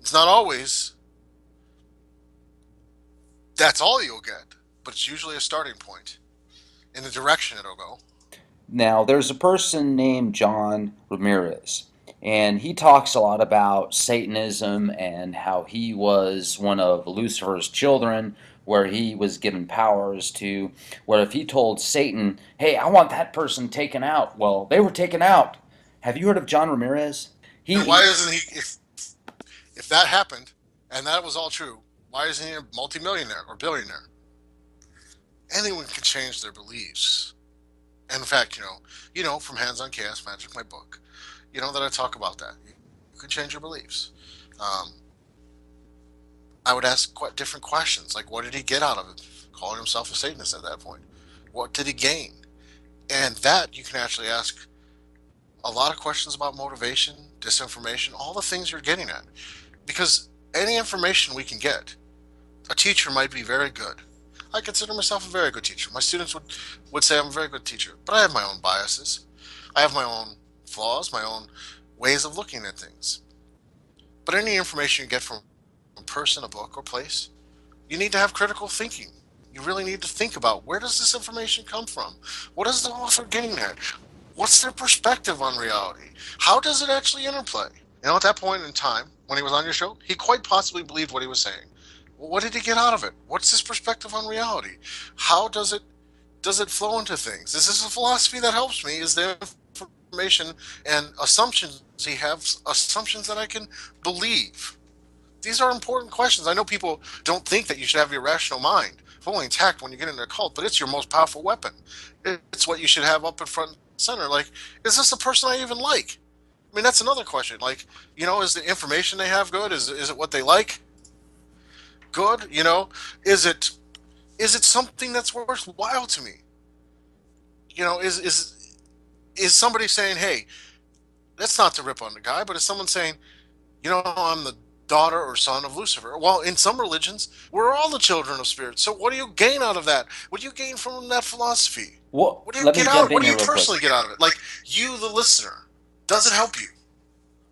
It's not always that's all you'll get, but it's usually a starting point in the direction it'll go. Now, there's a person named John Ramirez, and he talks a lot about Satanism and how he was one of Lucifer's children, where he was given powers to, where if he told Satan, hey, I want that person taken out, well, they were taken out. Have you heard of John Ramirez? And why isn't he? If that happened and that was all true, why isn't he a multimillionaire or billionaire? Anyone can change their beliefs. And in fact, from Hands on Chaos Magic, my book, that I talk about that. You can change your beliefs. Um, I would ask quite different questions, like what did he get out of it, calling himself a Satanist at that point? What did he gain? And that you can actually ask a lot of questions about motivation, disinformation, all the things you're getting at. Because any information we can get, a teacher might be very good. I consider myself a very good teacher. My students would say I'm a very good teacher, but I have my own biases. I have my own flaws, my own ways of looking at things. But any information you get from a person, a book, or place, you need to have critical thinking. You really need to think about where does this information come from? What is the author getting at? What's their perspective on reality? How does it actually interplay? At that point in time, when he was on your show, he quite possibly believed what he was saying. Well, what did he get out of it? What's his perspective on reality? How does it flow into things? This is a philosophy that helps me. Is the information and assumptions he has, assumptions that I can believe? These are important questions. I know people don't think that you should have your rational mind fully intact when you get into a cult, but it's your most powerful weapon. It's what you should have up in front and center. Like, is this a person I even like? I mean, that's another question. Like, is the information they have good? Is it what they like? Good? Is it something that's worthwhile to me? Is somebody saying, hey, that's not to rip on the guy, but is someone saying, I'm the daughter or son of Lucifer? Well, in some religions, we're all the children of spirit. So what do you gain out of that? What do you gain from that philosophy? Well, What do you let me get out jump of it? in What do here you real quick. personally get out of it? Like, you, the listener, does it help you?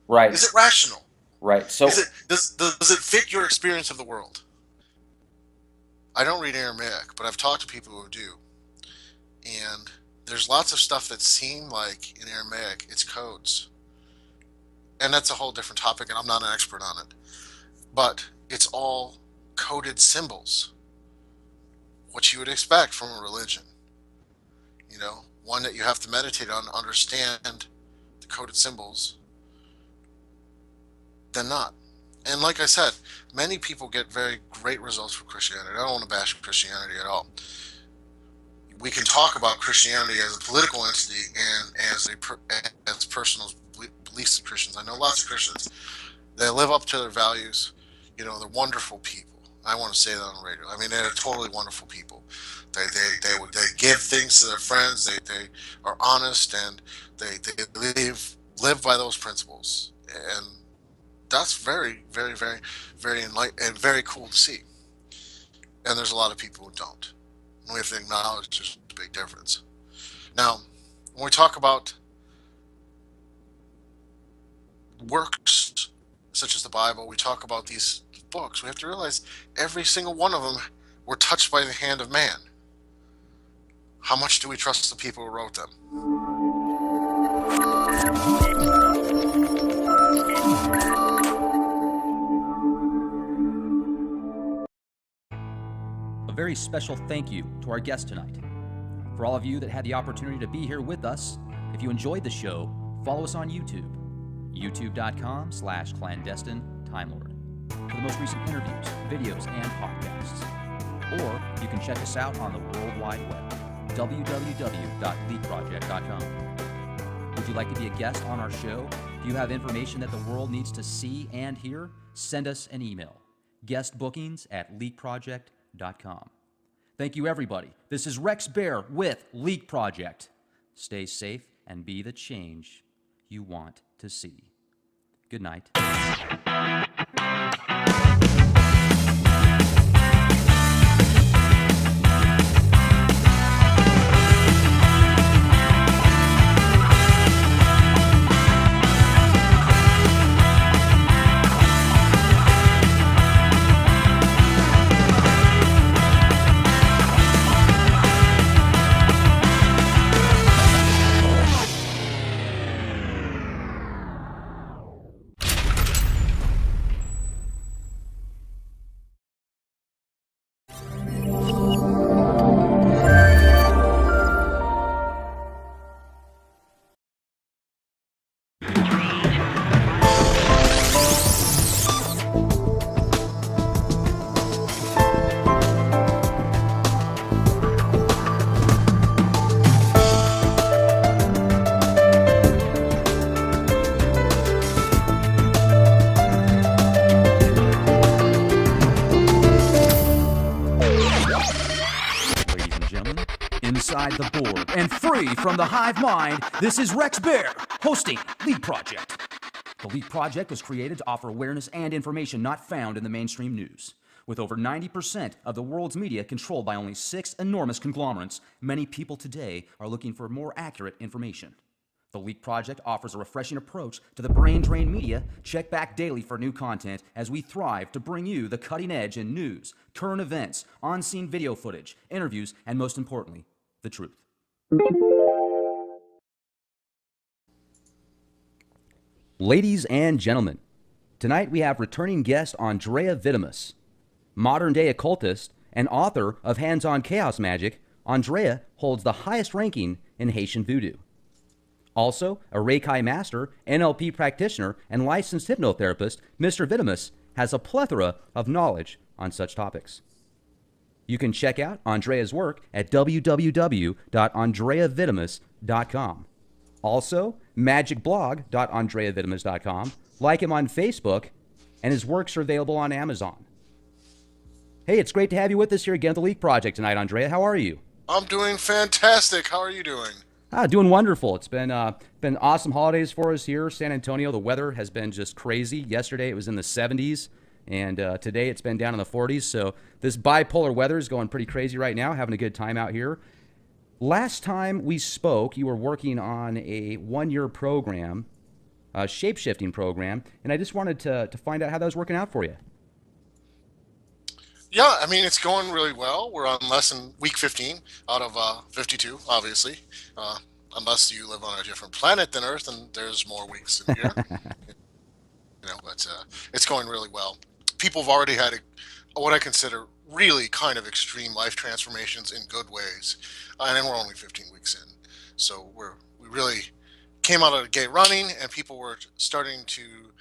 Right. Is it rational? Right. So Does it fit your experience of the world? I don't read Aramaic, but I've talked to people who do. And there's lots of stuff that seem like in Aramaic, it's codes. And that's a whole different topic, and I'm not an expert on it. But it's all coded symbols. What you would expect from a religion. One that you have to meditate on, understand the coded symbols, than not. And like I said, many people get very great results from Christianity. I don't want to bash Christianity at all. We can talk about Christianity as a political entity and as personal beliefs of Christians. I know lots of Christians. They live up to their values. They're wonderful people. I want to say that on the radio. I mean, they're totally wonderful people. They give things to their friends. They are honest, and they live by those principles. And that's very, very, very, very enlightening and very cool to see. And there's a lot of people who don't. And we have to acknowledge there's a big difference. Now, when we talk about works such as the Bible, we talk about these books, we have to realize every single one of them were touched by the hand of man. How much do we trust the people who wrote them? A very special thank you to our guest tonight. For all of you that had the opportunity to be here with us, if you enjoyed the show, follow us on YouTube, youtube.com/clandestine Time Lord, for the most recent interviews, videos, and podcasts. Or you can check us out on the World Wide Web, www.leakproject.com. Would you like to be a guest on our show? Do you have information that the world needs to see and hear? Send us an email, guestbookings@leakproject.com. Thank you, everybody. This is Rex Bear with Leak Project. Stay safe and be the change you want to see. Good night. Inside the board and free from the hive mind, this is Rex Bear hosting Leak Project. The Leak Project was created to offer awareness and information not found in the mainstream news. With over 90% of the world's media controlled by only 6 enormous conglomerates, many people today are looking for more accurate information. The Leak Project offers a refreshing approach to the brain-drained media. Check back daily for new content as we thrive to bring you the cutting edge in news, current events, on-scene video footage, interviews, and most importantly, the truth. Ladies and gentlemen, tonight we have returning guest Andrieh Vitimus. Modern-day occultist and author of Hands-on Chaos Magic, Andrieh holds the highest ranking in Haitian Voodoo. Also, a Reiki master, NLP practitioner, and licensed hypnotherapist, Mr. Vitimus has a plethora of knowledge on such topics. You can check out Andrieh's work at www.andriehvitimus.com. Also, magicblog.andriehvitimus.com. Like him on Facebook, and his works are available on Amazon. Hey, it's great to have you with us here again at the Leak Project tonight, Andrieh. How are you? I'm doing fantastic. How are you doing? Doing wonderful. It's been awesome holidays for us here. San Antonio, the weather has been just crazy. Yesterday it was in the 70s, and today it's been down in the 40s. So this bipolar weather is going pretty crazy right now, having a good time out here. Last time we spoke, you were working on a one-year program, a shape-shifting program, and I just wanted to find out how that was working out for you. Yeah, I mean, it's going really well. We're on lesson week 15 out of 52, obviously. Uh, Unless you live on a different planet than Earth, and there's more weeks in a year. But it's going really well. People have already had what I consider really kind of extreme life transformations in good ways, and then we're only 15 weeks in. So we really came out of the gate running, and people were starting to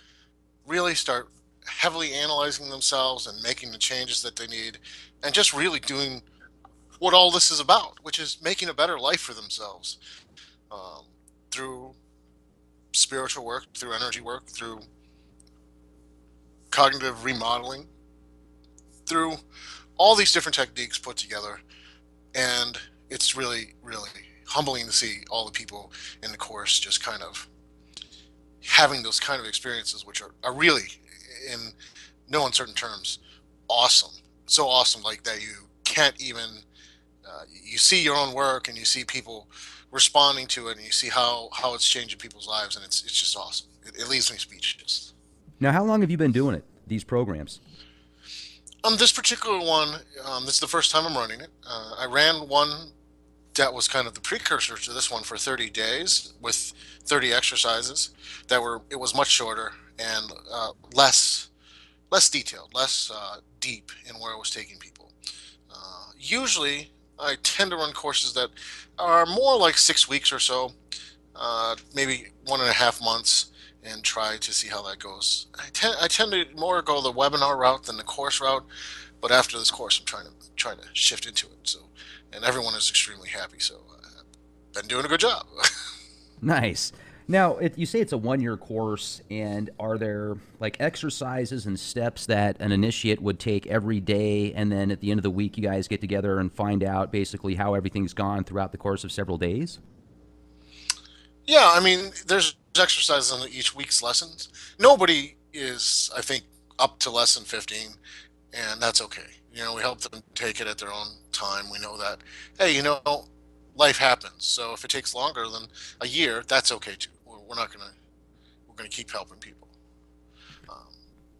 really start heavily analyzing themselves and making the changes that they need, and just really doing what all this is about, which is making a better life for themselves through spiritual work, through energy work, through cognitive remodeling, through all these different techniques put together. And it's really, really humbling to see all the people in the course just kind of having those kind of experiences, which are really, in no uncertain terms, awesome. So awesome, like that you can't even, you see your own work and you see people responding to it, and you see how it's changing people's lives, and it's just awesome. It leaves me speechless. Now, how long have you been doing it, these programs? This particular one, this is the first time I'm running it. I ran one that was kind of the precursor to this one for 30 days with 30 exercises it was much shorter and less detailed, less deep in where I was taking people. Usually, I tend to run courses that are more like 6 weeks or so, maybe 1.5 months, and try to see how that goes. I tend to more go the webinar route than the course route, but after this course, I'm trying to shift into it. So, and everyone is extremely happy. So, I've been doing a good job. Nice. Now, you say it's a one-year course, and are there like exercises and steps that an initiate would take every day, and then at the end of the week, you guys get together and find out basically how everything's gone throughout the course of several days? Yeah, I mean, there's exercises in each week's lessons. Nobody is, I think, up to lesson 15, and that's okay. We help them take it at their own time. We know that, hey, life happens. So if it takes longer than a year, that's okay too. We're gonna keep helping people. Um,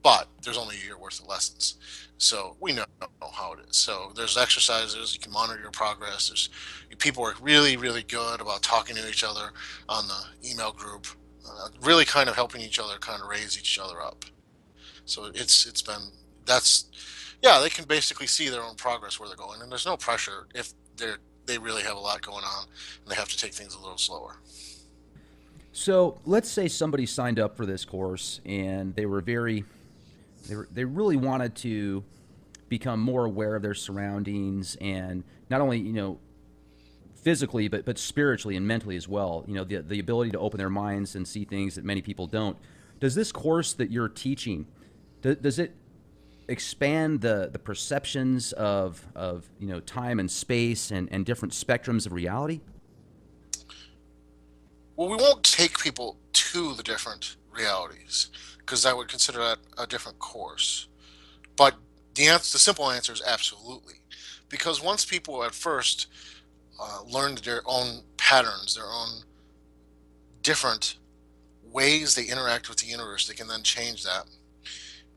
but there's only a year worth of lessons, so we know how it is. So there's exercises. You can monitor your progress. People are really, really good about talking to each other on the email group, really kind of helping each other, kind of raise each other up. So it's been that's yeah, they can basically see their own progress where they're going, and there's no pressure if they really have a lot going on and they have to take things a little slower. So let's say somebody signed up for this course and they really wanted to become more aware of their surroundings, and not only physically but spiritually and mentally as well. The ability to open their minds and see things that many people don't. Does this course that you're teaching, does it expand the perceptions of time and space and different spectrums of reality? Well, we won't take people to the different realities because I would consider that a different course. But the simple answer is absolutely, because once people at first learn their own patterns, their own different ways they interact with the universe, they can then change that.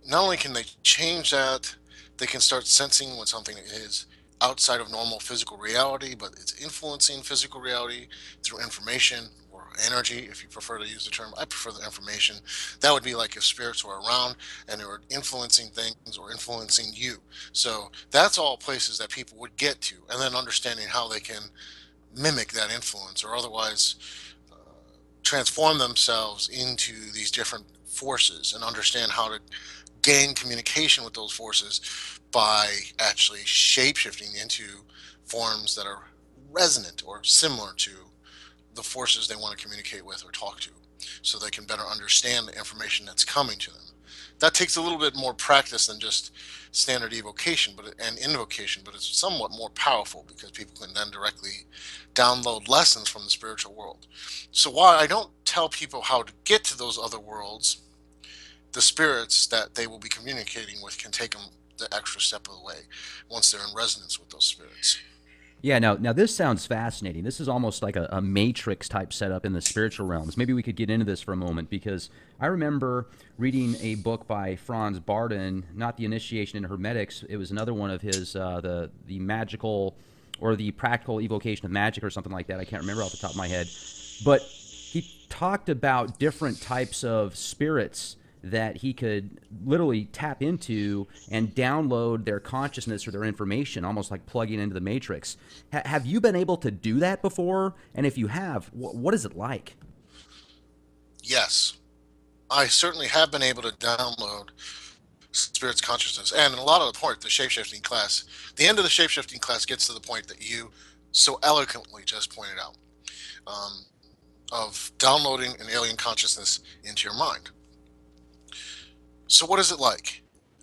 Not only can they change that, they can start sensing when something is outside of normal physical reality, but it's influencing physical reality through information or energy, if you prefer to use the term. I prefer the information. That would be like if spirits were around and they were influencing things or influencing you. So that's all places that people would get to, and then understanding how they can mimic that influence, or otherwise transform themselves into these different forces and understand how to gain communication with those forces by actually shape-shifting into forms that are resonant or similar to the forces they want to communicate with or talk to, so they can better understand the information that's coming to them. That takes a little bit more practice than just standard evocation and invocation, but it's somewhat more powerful because people can then directly download lessons from the spiritual world. So while I don't tell people how to get to those other worlds, the spirits that they will be communicating with can take them the extra step of the way once they're in resonance with those spirits. Yeah, now this sounds fascinating. This is almost like a matrix type setup in the spiritual realms. Maybe we could get into this for a moment, because I remember reading a book by Franz Barden, not the Initiation in Hermetics. It was another one of his, the magical or the practical evocation of magic or something like that. I can't remember off the top of my head. But he talked about different types of spirits that he could literally tap into and download their consciousness or their information, almost like plugging into the matrix. Have you been able to do that before? And if you have, what is it like? Yes, I certainly have been able to download spirit's consciousness. And in a lot of the part, the shapeshifting class, the end of the shapeshifting class gets to the point that you so eloquently just pointed out, of downloading an alien consciousness into your mind. So what is it like?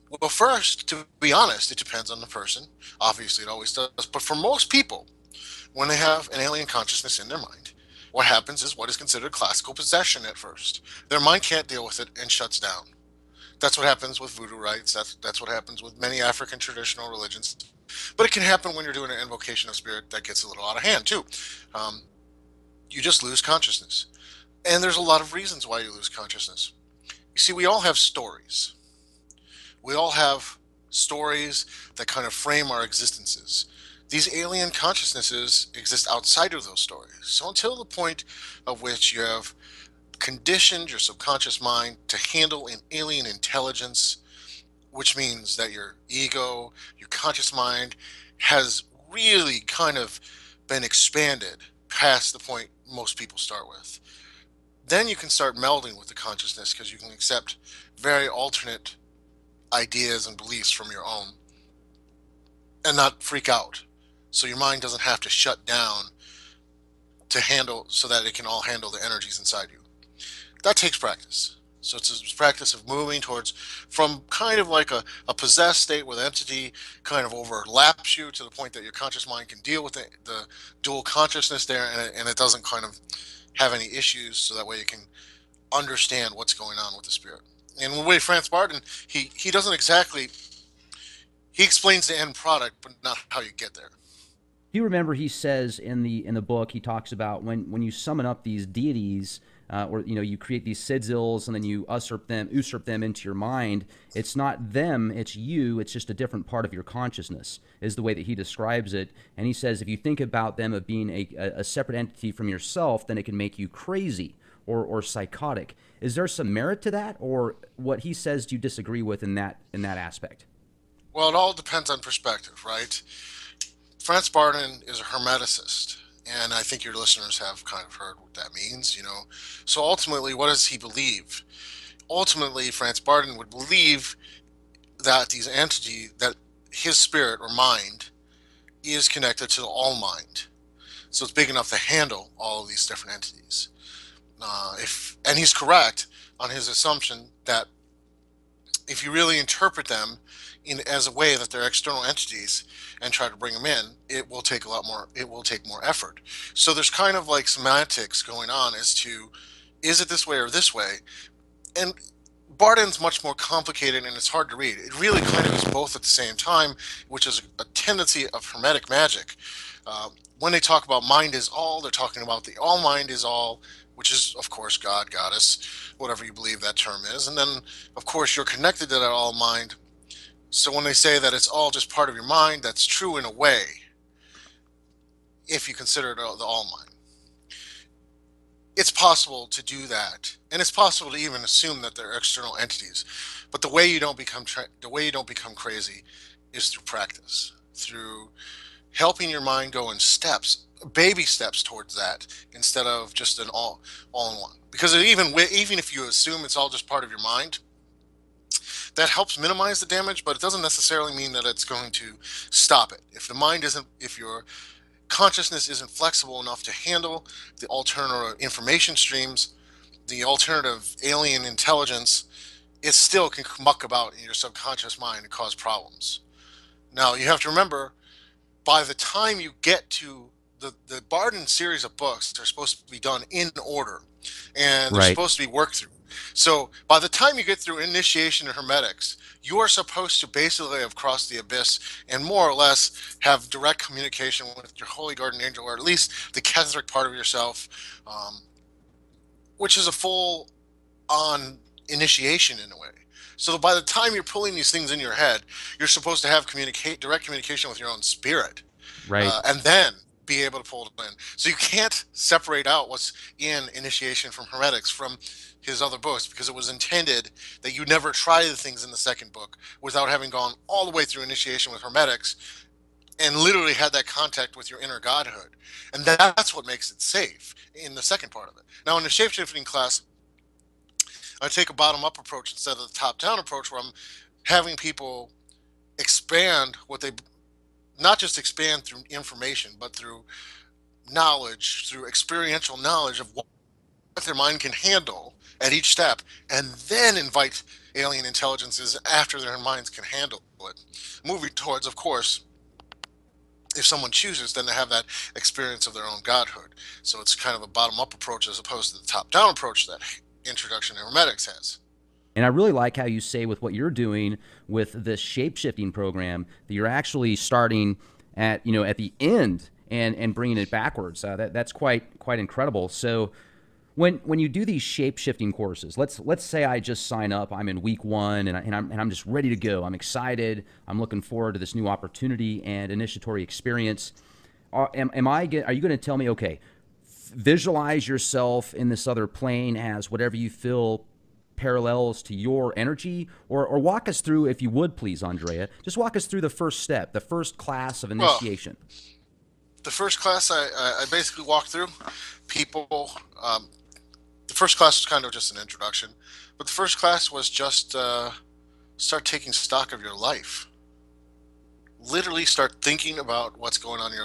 Well, first, to be honest, it depends on the person. Obviously, it always does. But for most people, when they have an alien consciousness in their mind, what happens is what is considered classical possession at first. Their mind can't deal with it and shuts down. That's what happens with voodoo rites. That's what happens with many African traditional religions. But it can happen when you're doing an invocation of spirit that gets a little out of hand too. Um, you just lose consciousness. And there's a lot of reasons why you lose consciousness. You see, we all have stories. We all have stories that kind of frame our existences. These alien consciousnesses exist outside of those stories. So until the point of which you have conditioned your subconscious mind to handle an alien intelligence, which means that your ego, your conscious mind, has really kind of been expanded past the point most people start with. Then you can start melding with the consciousness, because you can accept very alternate ideas and beliefs from your own and not freak out. So your mind doesn't have to shut down to handle, so that it can all handle the energies inside you. That takes practice. So it's a practice of moving towards, from kind of like a possessed state where the entity kind of overlaps you to the point that your conscious mind can deal with the dual consciousness there, and it doesn't kind of have any issues, so that way you can understand what's going on with the spirit. And the way Franz Barton, he doesn't exactly, he explains the end product, but not how you get there. Do you remember he says in the book, he talks about when you summon up these deities, or you create these sigils and then you usurp them into your mind. It's not them, it's you. It's just a different part of your consciousness, is the way that he describes it. And he says if you think about them of being a separate entity from yourself, then it can make you crazy or psychotic. Is there some merit to that, or what he says do you disagree with in that aspect? Well, it all depends on perspective, right? Franz Barton is a hermeticist, and I think your listeners have kind of heard what that means, So ultimately, what does he believe? Ultimately, Franz Barton would believe that that his spirit or mind is connected to the all mind. So it's big enough to handle all of these different entities. And he's correct on his assumption that if you really interpret them as a way that they're external entities and try to bring them in, it will take more effort. So there's kind of like semantics going on as to, is it this way or this way? And Barton's much more complicated and it's hard to read. It really kind of is both at the same time, which is a tendency of Hermetic magic. When they talk about mind is all, they're talking about the all mind is all, which is, of course, God, goddess, whatever you believe that term is. And then, of course, you're connected to that all mind. So when they say that it's all just part of your mind, that's true in a way, if you consider it the all mind. It's possible to do that, and it's possible to even assume that they're external entities. But the way you don't become crazy is through practice, through helping your mind go in steps, baby steps towards that, instead of just an all in one. Because even if you assume it's all just part of your mind, that helps minimize the damage, but it doesn't necessarily mean that it's going to stop it. If your consciousness isn't flexible enough to handle the alternative information streams, the alternative alien intelligence, it still can muck about in your subconscious mind and cause problems. Now, you have to remember, by the time you get to the Barden series of books, they're supposed to be done in order, and they're Right. supposed to be worked through. So by the time you get through Initiation and Hermetics, you are supposed to basically have crossed the abyss and more or less have direct communication with your holy guardian angel, or at least the Ketheric part of yourself, which is a full on initiation in a way. So by the time you're pulling these things in your head, you're supposed to have direct communication with your own spirit, Right. and then be able to pull it in. So you can't separate out what's in Initiation from Hermetics from his other books, because it was intended that you never try the things in the second book without having gone all the way through Initiation with Hermetics and literally had that contact with your inner godhood. And that's what makes it safe in the second part of it. Now, in the shapeshifting class, I take a bottom-up approach instead of the top-down approach, where I'm having people expand what they, not just expand through information, but through knowledge, through experiential knowledge of what their mind can handle at each step, and then invite alien intelligences after their minds can handle it. Moving towards, of course, if someone chooses, then to have that experience of their own godhood. So it's kind of a bottom-up approach as opposed to the top-down approach that Introduction to Hermetics has. And I really like how you say with what you're doing with this shape-shifting program that you're actually starting at the end and bringing it backwards. That's quite incredible. So when you do these shape-shifting courses, let's say I just sign up. I'm in week 1 and I'm just ready to go. I'm excited. I'm looking forward to this new opportunity and initiatory experience. Are you going to tell me, okay, visualize yourself in this other plane as whatever you feel parallels to your energy, or walk us through, if you would please, Andrieh, just walk us through the first step, the first class of initiation. Well, the first class I basically walked through people. The first class was kind of just an introduction, but the first class was just start taking stock of your life. Literally start thinking about what's going on in your